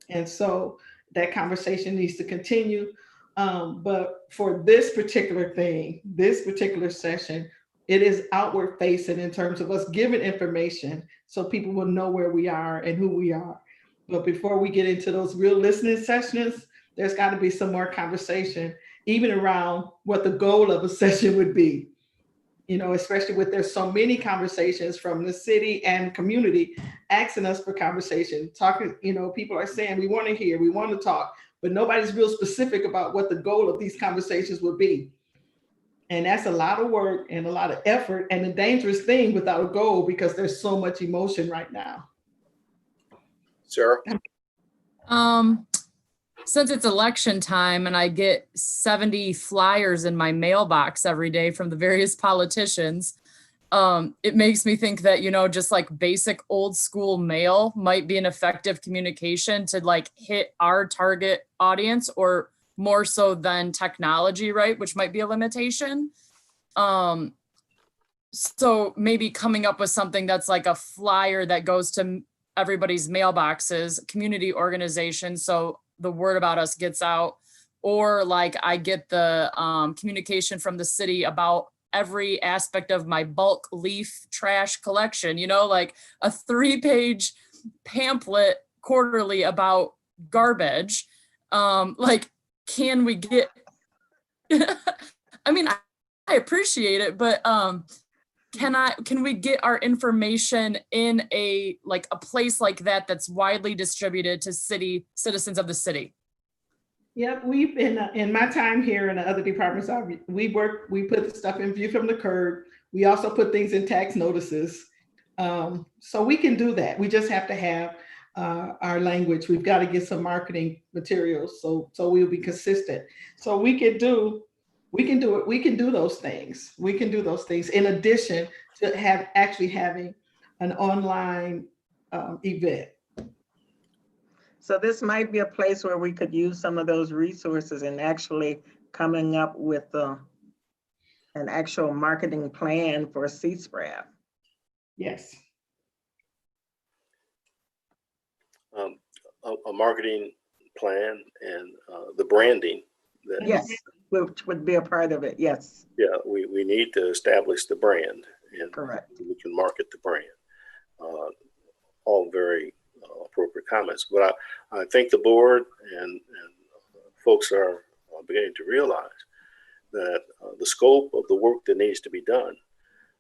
And so that conversation needs to continue. But for this particular thing, this particular session, it is outward facing in terms of us giving information so people will know where we are and who we are. But before we get into those real listening sessions, there's got to be some more conversation, even around what the goal of a session would be. Especially with there's so many conversations from the city and community asking us for conversation, talking, people are saying, we want to hear, we want to talk, but nobody's real specific about what the goal of these conversations would be. And that's a lot of work and a lot of effort and a dangerous thing without a goal because there's so much emotion right now. Sarah? since it's election time and I get 70 flyers in my mailbox every day from the various politicians, it makes me think that, just like basic old school mail might be an effective communication to like hit our target audience, or more so than technology, right? Which might be a limitation. So maybe coming up with something that's like a flyer that goes to everybody's mailboxes, community organizations, so the word about us gets out, or like I get the communication from the city about every aspect of my bulk leaf trash collection, like a 3-page pamphlet quarterly about garbage. Like, can we get, I mean, I appreciate it, but can we get our information in a place like that that's widely distributed to citizens of the city? Yep, we've been, in my time here in the other departments, we put the stuff in View from the Curb. We also put things in tax notices. So we can do that. We just have to have our language. We've got to get some marketing materials so we'll be consistent. So we can do it. We can do those things. We can do those things in addition to actually having an online event. So this might be a place where we could use some of those resources and actually coming up with an actual marketing plan for C-SPRAV. Yes. A marketing plan and the branding. Yes, which would be a part of it, yes. Yeah, we need to establish the brand, and correct. We can market the brand. All very appropriate comments, but I think the board and folks are beginning to realize that the scope of the work that needs to be done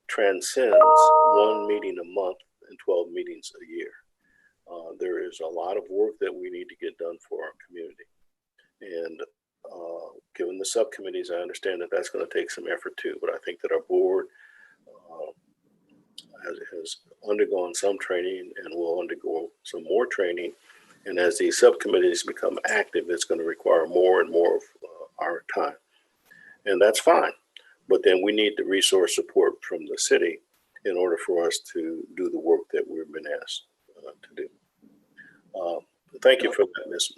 transcends 1 meeting a month and 12 meetings a year. There is a lot of work that we need to get done for our community, and given the subcommittees, I understand that that's going to take some effort too, but I think that our board has undergone some training and will undergo some more training. And as these subcommittees become active, it's going to require more and more of our time. And that's fine. But then we need the resource support from the city in order for us to do the work that we've been asked to do. Thank you for that, Ms.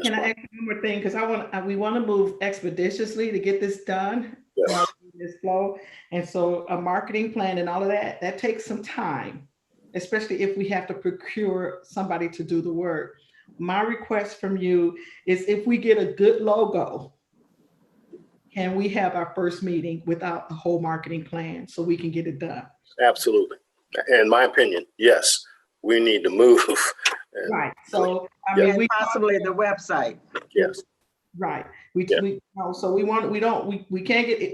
Can I add one more thing? Because we want to move expeditiously to get this done. Yes. This flow. And so a marketing plan and all of that takes some time, especially if we have to procure somebody to do the work. My request from you is, if we get a good logo, can we have our first meeting without a whole marketing plan so we can get it done? Absolutely. In my opinion, yes, we need to move. Right. So I Yeah, mean, we possibly the website. Yes. Right. We can't get,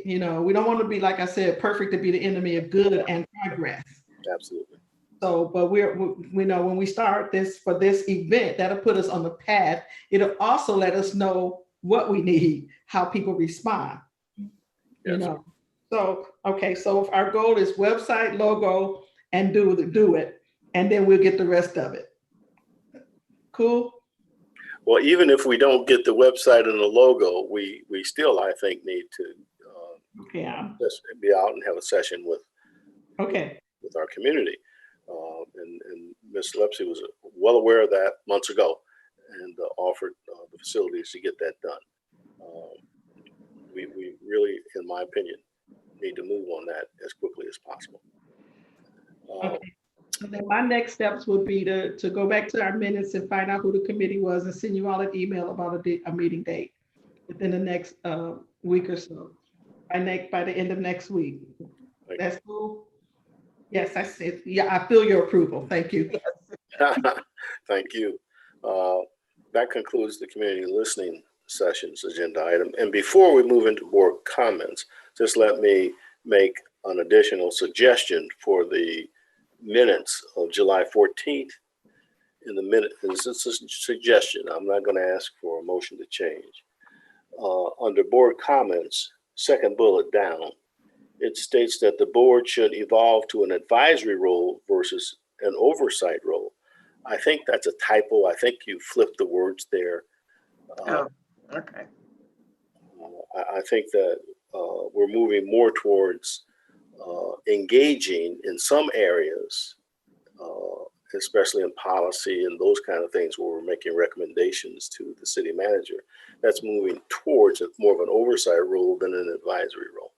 we don't want to be, like I said, perfect to be the enemy of good and progress. Absolutely. So, but we know when we start this for this event, that'll put us on the path. It'll also let us know what we need, how people respond. Yes. So, okay. So if our goal is website, logo, and do it, and then we'll get the rest of it. Cool. Well, even if we don't get the website and the logo, we still, I think, need to just be out and have a session with our community. And Ms. Lepsey was well aware of that months ago and offered the facilities to get that done. We really, in my opinion, need to move on that as quickly as possible. Okay. And then my next steps would be to go back to our minutes and find out who the committee was and send you all an email about a meeting date within the next week or so, by the end of next week. That's cool. Yes, I said, yeah, I feel your approval. Thank you. Thank you. That concludes the community listening sessions agenda item. And before we move into board comments, just let me make an additional suggestion for the minutes of July 14th. In the minute, this is a suggestion. I'm not going to ask for a motion to change. Under board comments, second bullet down, it states that the board should evolve to an advisory role versus an oversight role. I think that's a typo. I think you flipped the words there. Oh, okay. I think that we're moving more towards engaging in some areas, especially in policy and those kind of things where we're making recommendations to the city manager. That's moving towards more of an oversight role than an advisory role.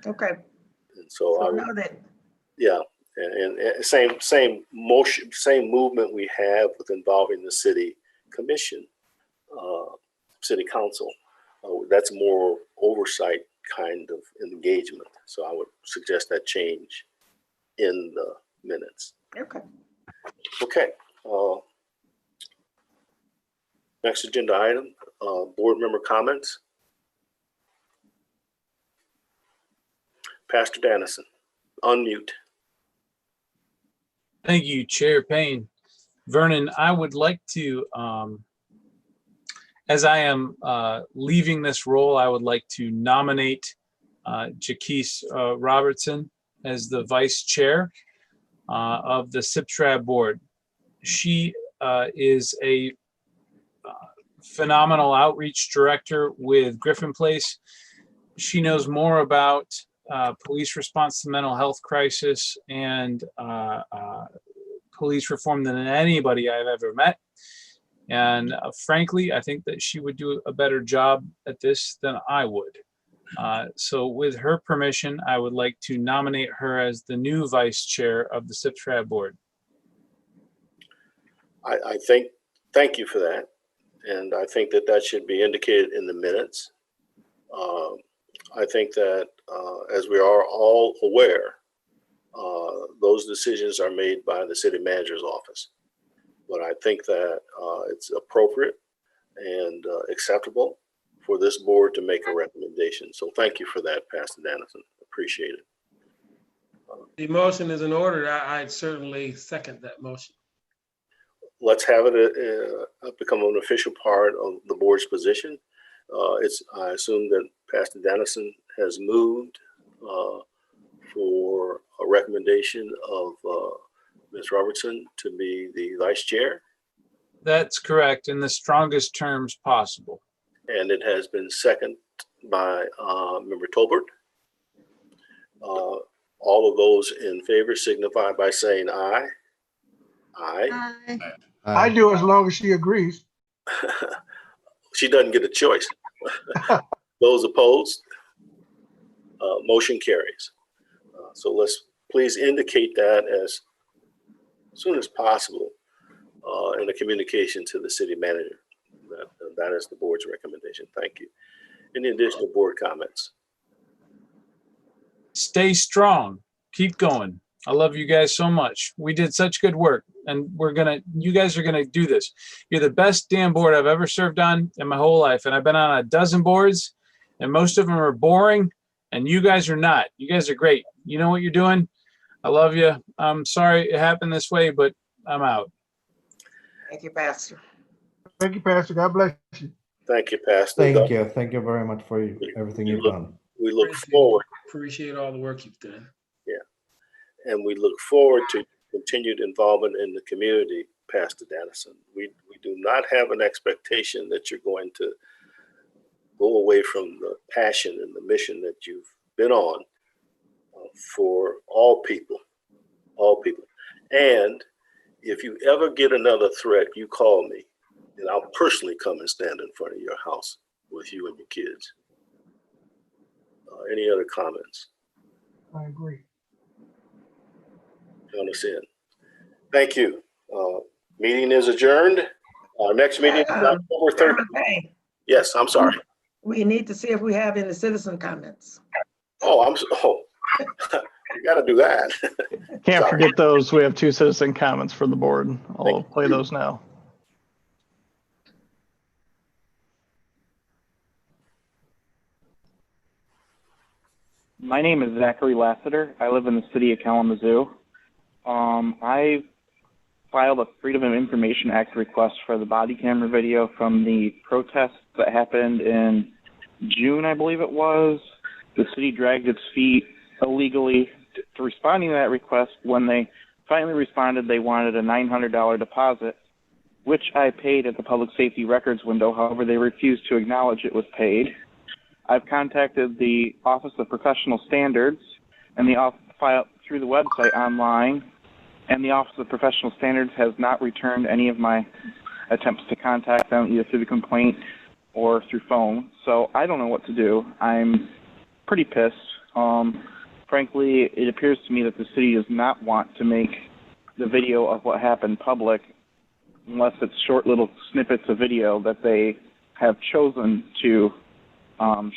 Okay. And so I would, noted. yeah, and same motion, same movement we have with involving the city commission, city council. That's more oversight kind of engagement. So I would suggest that change in the minutes. Okay. Okay. Next agenda item, board member comments. Pastor Dennison, unmute. Thank you, Chair Payne. Vernon, I would like to, as I am leaving this role, I would like to nominate Jaquise Robertson as the vice chair of the SIPTRAB board. She is a phenomenal outreach director with Griffin Place. She knows more about police response to mental health crisis and police reform than anybody I've ever met. And frankly, I think that she would do a better job at this than I would. So with her permission, I would like to nominate her as the new vice chair of the SIPTRAB board. Thank you for that. And I think that that should be indicated in the minutes. I think that as we are all aware, those decisions are made by the city manager's office. But I think that it's appropriate and acceptable for this board to make a recommendation. So thank you for that, Pastor Dennison. Appreciate it. The motion is in order. I'd certainly second that motion. Let's have it become an official part of the board's position. I assume that Pastor Dennison has moved for a recommendation of Ms. Robertson to be the vice chair. That's correct, in the strongest terms possible. And it has been seconded by Member Tolbert. All of those in favor signify by saying aye. Aye. Aye. I do as long as she agrees. She doesn't get a choice. Those opposed, motion carries. So let's please indicate that as soon as possible in a communication to the city manager. That is the board's recommendation. Thank you. Any additional board comments? Stay strong. Keep going. I love you guys so much. We did such good work, and you guys are gonna do this. You're the best damn board I've ever served on in my whole life, and I've been on a dozen boards, and most of them are boring, and you guys are not. You guys are great. You know what you're doing. I love you. I'm sorry it happened this way, but I'm out. Thank you, Pastor. Thank you, Pastor. God bless you. Thank you, Pastor. Thank you. Thank you very much for everything you've done. We look forward. Appreciate all the work you've done. Yeah. And we look forward to continued involvement in the community, Pastor Dennison. We do not have an expectation that you're going to go away from the passion and the mission that you've been on for all people. And if you ever get another threat, you call me and I'll personally come and stand in front of your house with you and your kids. Any other comments? I agree. Count us in. Thank you. Meeting is adjourned. Our next meeting is October 3rd. Okay. Yes, I'm sorry. We need to see if we have any citizen comments. You got to do that. Can't forget those. We have 2 citizen comments for the board. I'll play those now. My name is Zachary Lassiter. I live in the city of Kalamazoo. I filed a Freedom of Information Act request for the body camera video from the protests that happened in June, I believe it was. The city dragged its feet illegally to responding to that request. When they finally responded, they wanted a $900 deposit, which I paid at the Public Safety Records window. However, they refused to acknowledge it was paid. I've contacted the Office of Professional Standards and the file through the website online, and the Office of Professional Standards has not returned any of my attempts to contact them, either through the complaint or through phone. So I don't know what to do. I'm pretty pissed. Frankly, it appears to me that the city does not want to make the video of what happened public unless it's short little snippets of video that they have chosen to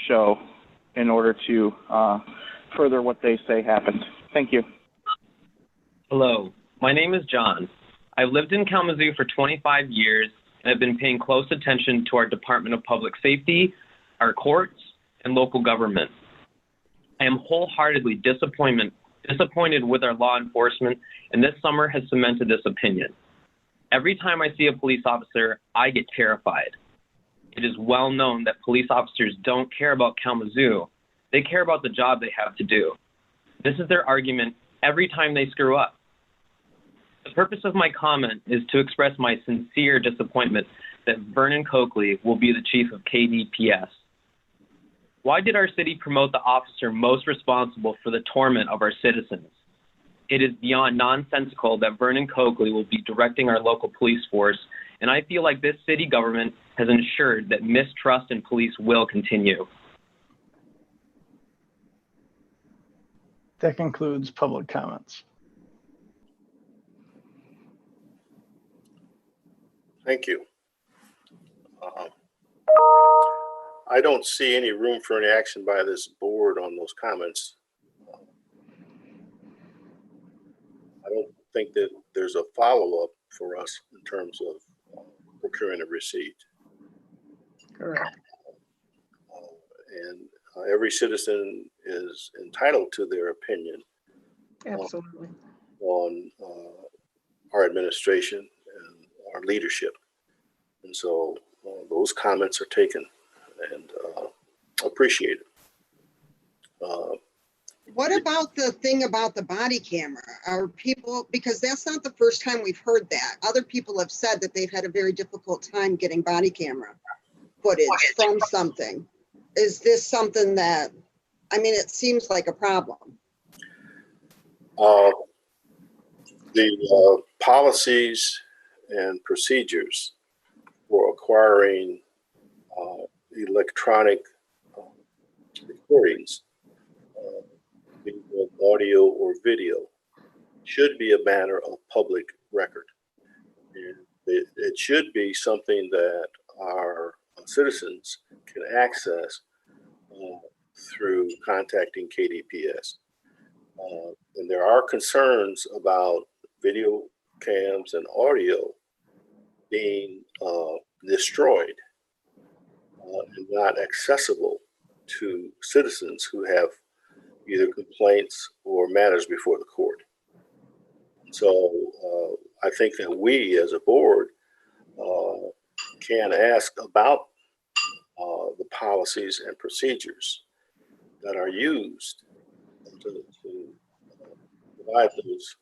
show in order to further what they say happened. Thank you. Hello, my name is John. I've lived in Kalamazoo for 25 years and have been paying close attention to our Department of Public Safety, our courts, and local government. I am wholeheartedly disappointed with our law enforcement, and this summer has cemented this opinion. Every time I see a police officer, I get terrified. It is well known that police officers don't care about Kalamazoo. They care about the job they have to do. This is their argument every time they screw up. The purpose of my comment is to express my sincere disappointment that Vernon Coakley will be the chief of KDPS. Why did our city promote the officer most responsible for the torment of our citizens? It is beyond nonsensical that Vernon Coakley will be directing our local police force, and I feel like this city government has ensured that mistrust in police will continue. That concludes public comments. Thank you. I don't see any room for any action by this board on those comments. I don't think that there's a follow-up for us in terms of procuring a receipt. Correct. And every citizen is entitled to their opinion Absolutely. on our administration and our leadership. And so those comments are taken and appreciated. What about the thing about the body camera? Are people, because that's not the first time we've heard that. Other people have said that they've had a very difficult time getting body camera footage from something. Is this something that, I mean, it seems like a problem. The policies and procedures for acquiring electronic recordings, be it audio or video, should be a matter of public record. And it should be something that our citizens can access through contacting KDPS. And there are concerns about video cams and audio being destroyed and not accessible to citizens who have either complaints or matters before the court. So I think that we as a board can ask about the policies and procedures that are used to provide those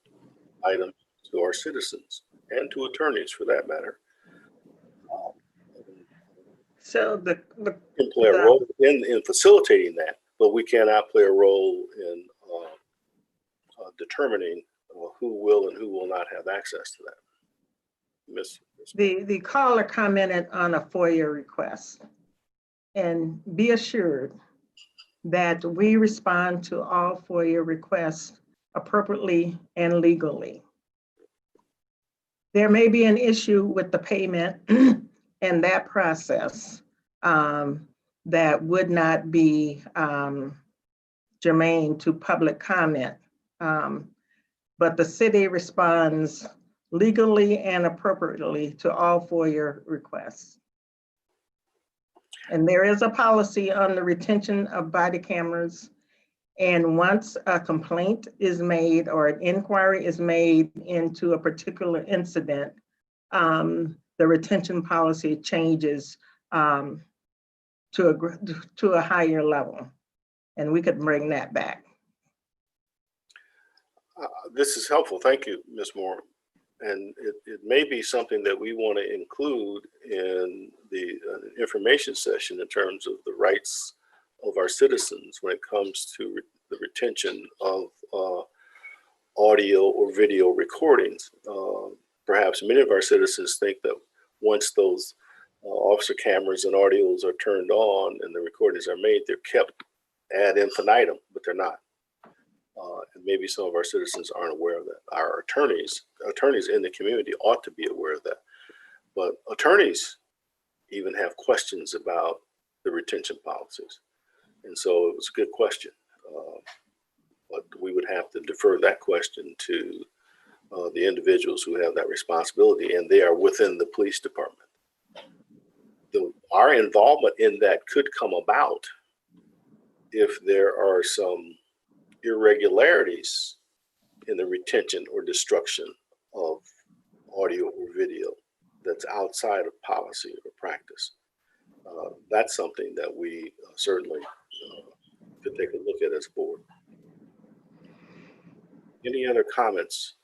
items to our citizens and to attorneys for that matter. So the can play a role in facilitating that, but we cannot play a role in determining who will and who will not have access to that. The caller commented on a FOIA request, and be assured that we respond to all FOIA requests appropriately and legally. There may be an issue with the payment and that process that would not be germane to public comment. But the city responds legally and appropriately to all FOIA requests. And there is a policy on the retention of body cameras. And once a complaint is made or an inquiry is made into a particular incident, the retention policy changes to a higher level. And we could bring that back. This is helpful. Thank you, Ms. Moore. And it may be something that we want to include in the information session in terms of the rights of our citizens when it comes to the retention of audio or video recordings. Perhaps many of our citizens think that once those officer cameras and audios are turned on and the recordings are made, they're kept ad infinitum, but they're not. And maybe some of our citizens aren't aware of that. Our attorneys in the community ought to be aware of that. But attorneys even have questions about the retention policies. And so it was a good question. But we would have to defer that question to the individuals who have that responsibility, and they are within the police department. Our involvement in that could come about if there are some irregularities in the retention or destruction of audio or video that's outside of policy or practice. That's something that we certainly could take a look at as a board. Any other comments?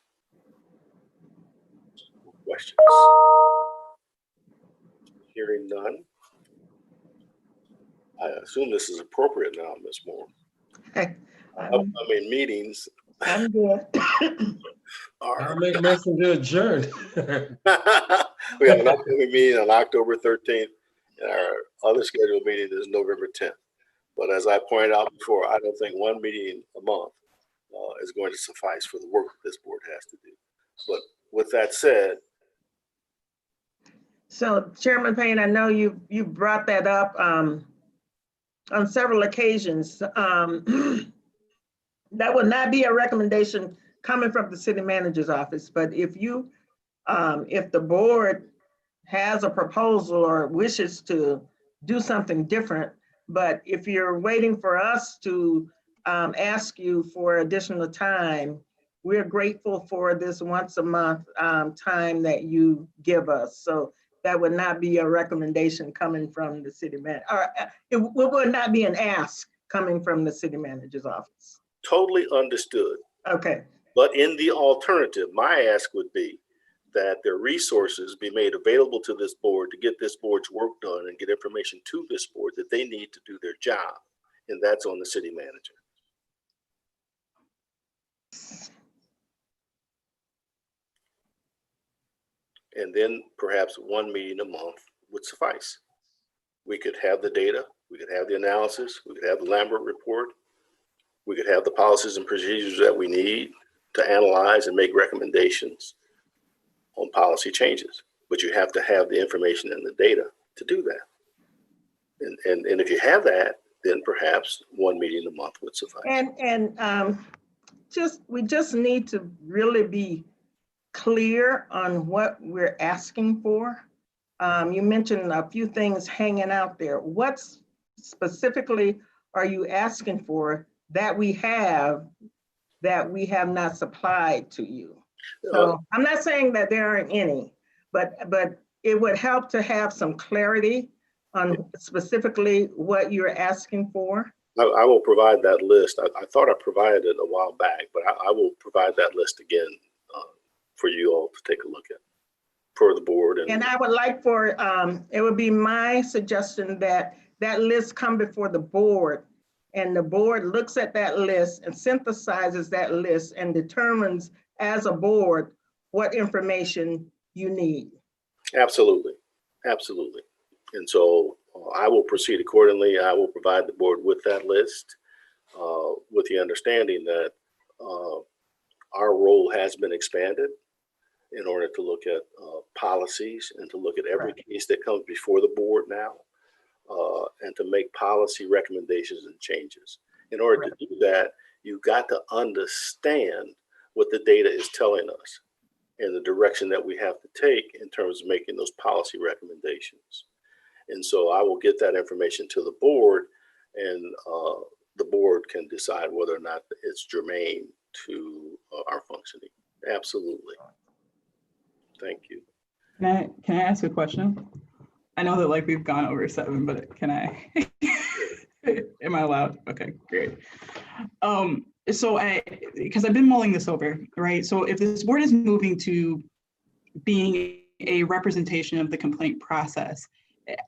Questions? Hearing none. I assume this is appropriate now, Ms. Moore. Upcoming meetings. I'm good. I'll make a motion to adjourn. We have an upcoming meeting on October 13th, and our other scheduled meeting is November 10th. But as I pointed out before, I don't think one meeting a month is going to suffice for the work that this board has to do. But with that said. So Chairman Payne, I know you brought that up on several occasions. That would not be a recommendation coming from the city manager's office, but if the board has a proposal or wishes to do something different, but if you're waiting for us to ask you for additional time, we're grateful for this once a month time that you give us. So that would not be a recommendation coming from the city manager, or it would not be an ask coming from the city manager's office. Totally understood. Okay. But in the alternative, my ask would be that their resources be made available to this board to get this board's work done and get information to this board that they need to do their job. And that's on the city manager. And then perhaps one meeting a month would suffice. We could have the data, we could have the analysis, we could have the Lambert report, we could have the policies and procedures that we need to analyze and make recommendations on policy changes. But you have to have the information and the data to do that. And if you have that, then perhaps one meeting a month would suffice. And we just need to really be clear on what we're asking for. You mentioned a few things hanging out there. What specifically are you asking for that we have not supplied to you? So I'm not saying that there aren't any, but it would help to have some clarity on specifically what you're asking for. I will provide that list. I thought I provided it a while back, but I will provide that list again for you all to take a look at for the board. And I would like for, it would be my suggestion that that list come before the board, and the board looks at that list and synthesizes that list and determines as a board what information you need. Absolutely, absolutely. And so I will proceed accordingly. I will provide the board with that list with the understanding that our role has been expanded in order to look at policies and to look at every case that comes before the board now and to make policy recommendations and changes. In order to do that, you've got to understand what the data is telling us and the direction that we have to take in terms of making those policy recommendations. And so I will get that information to the board, and the board can decide whether or not it's germane to our functioning. Absolutely. Thank you. Can I ask a question? I know that like we've gone over 7, but can I? Am I allowed? Okay, great. So because I've been mulling this over, right? So if this board is moving to being a representation of the complaint process,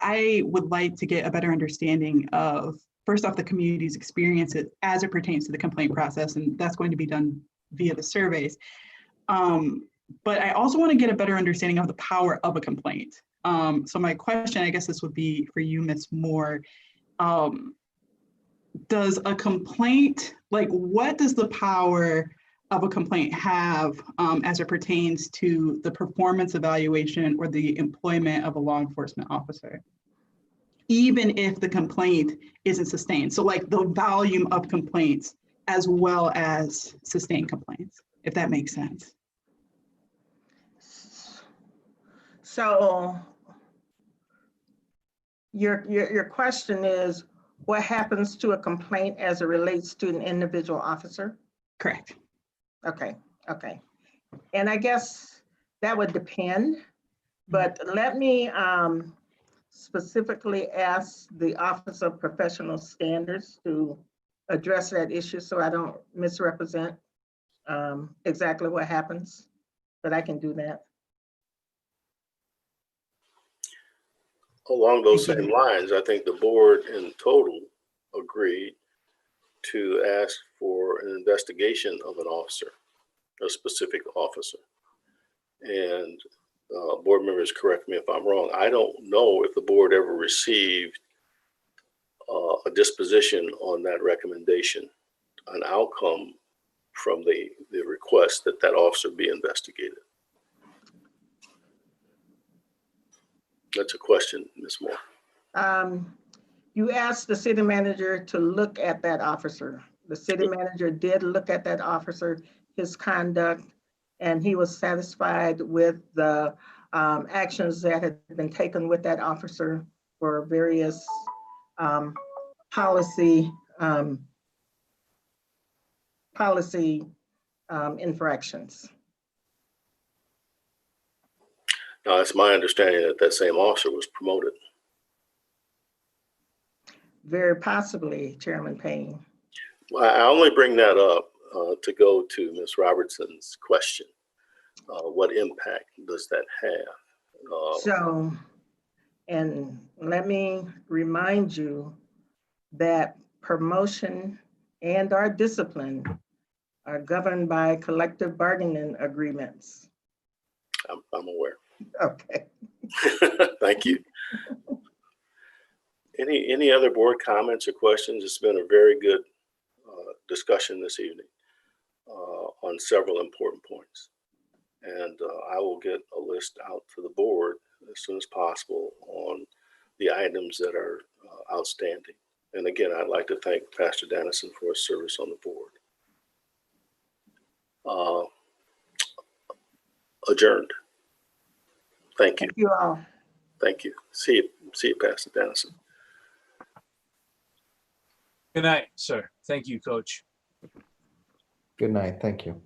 I would like to get a better understanding of, first off, the community's experiences as it pertains to the complaint process, and that's going to be done via the surveys. But I also want to get a better understanding of the power of a complaint. So my question, I guess this would be for you, Ms. Moore. Does a complaint, like what does the power of a complaint have as it pertains to the performance evaluation or the employment of a law enforcement officer, even if the complaint isn't sustained? So like the volume of complaints as well as sustained complaints, if that makes sense. So your question is, what happens to a complaint as it relates to an individual officer? Correct. Okay, okay. And I guess that would depend, but let me specifically ask the Office of Professional Standards to address that issue so I don't misrepresent exactly what happens, but I can do that. Along those same lines, I think the board in total agreed to ask for an investigation of an officer, a specific officer. And board members, correct me if I'm wrong, I don't know if the board ever received a disposition on that recommendation, an outcome from the request that that officer be investigated. That's a question, Ms. Moore. You asked the city manager to look at that officer. The city manager did look at that officer, his conduct, and he was satisfied with the actions that had been taken with that officer for various policy infractions. Now, it's my understanding that that same officer was promoted. Very possibly, Chairman Payne. I only bring that up to go to Ms. Robertson's question. What impact does that have? So, and let me remind you that promotion and our discipline are governed by collective bargaining agreements. I'm aware. Okay. Thank you. Any other board comments or questions? It's been a very good discussion this evening on several important points. And I will get a list out to the board as soon as possible on the items that are outstanding. And again, I'd like to thank Pastor Dennison for his service on the board. Adjourned. Thank you. Thank you all. Thank you. See you, Pastor Dennison. Good night, sir. Thank you, Coach. Good night. Thank you.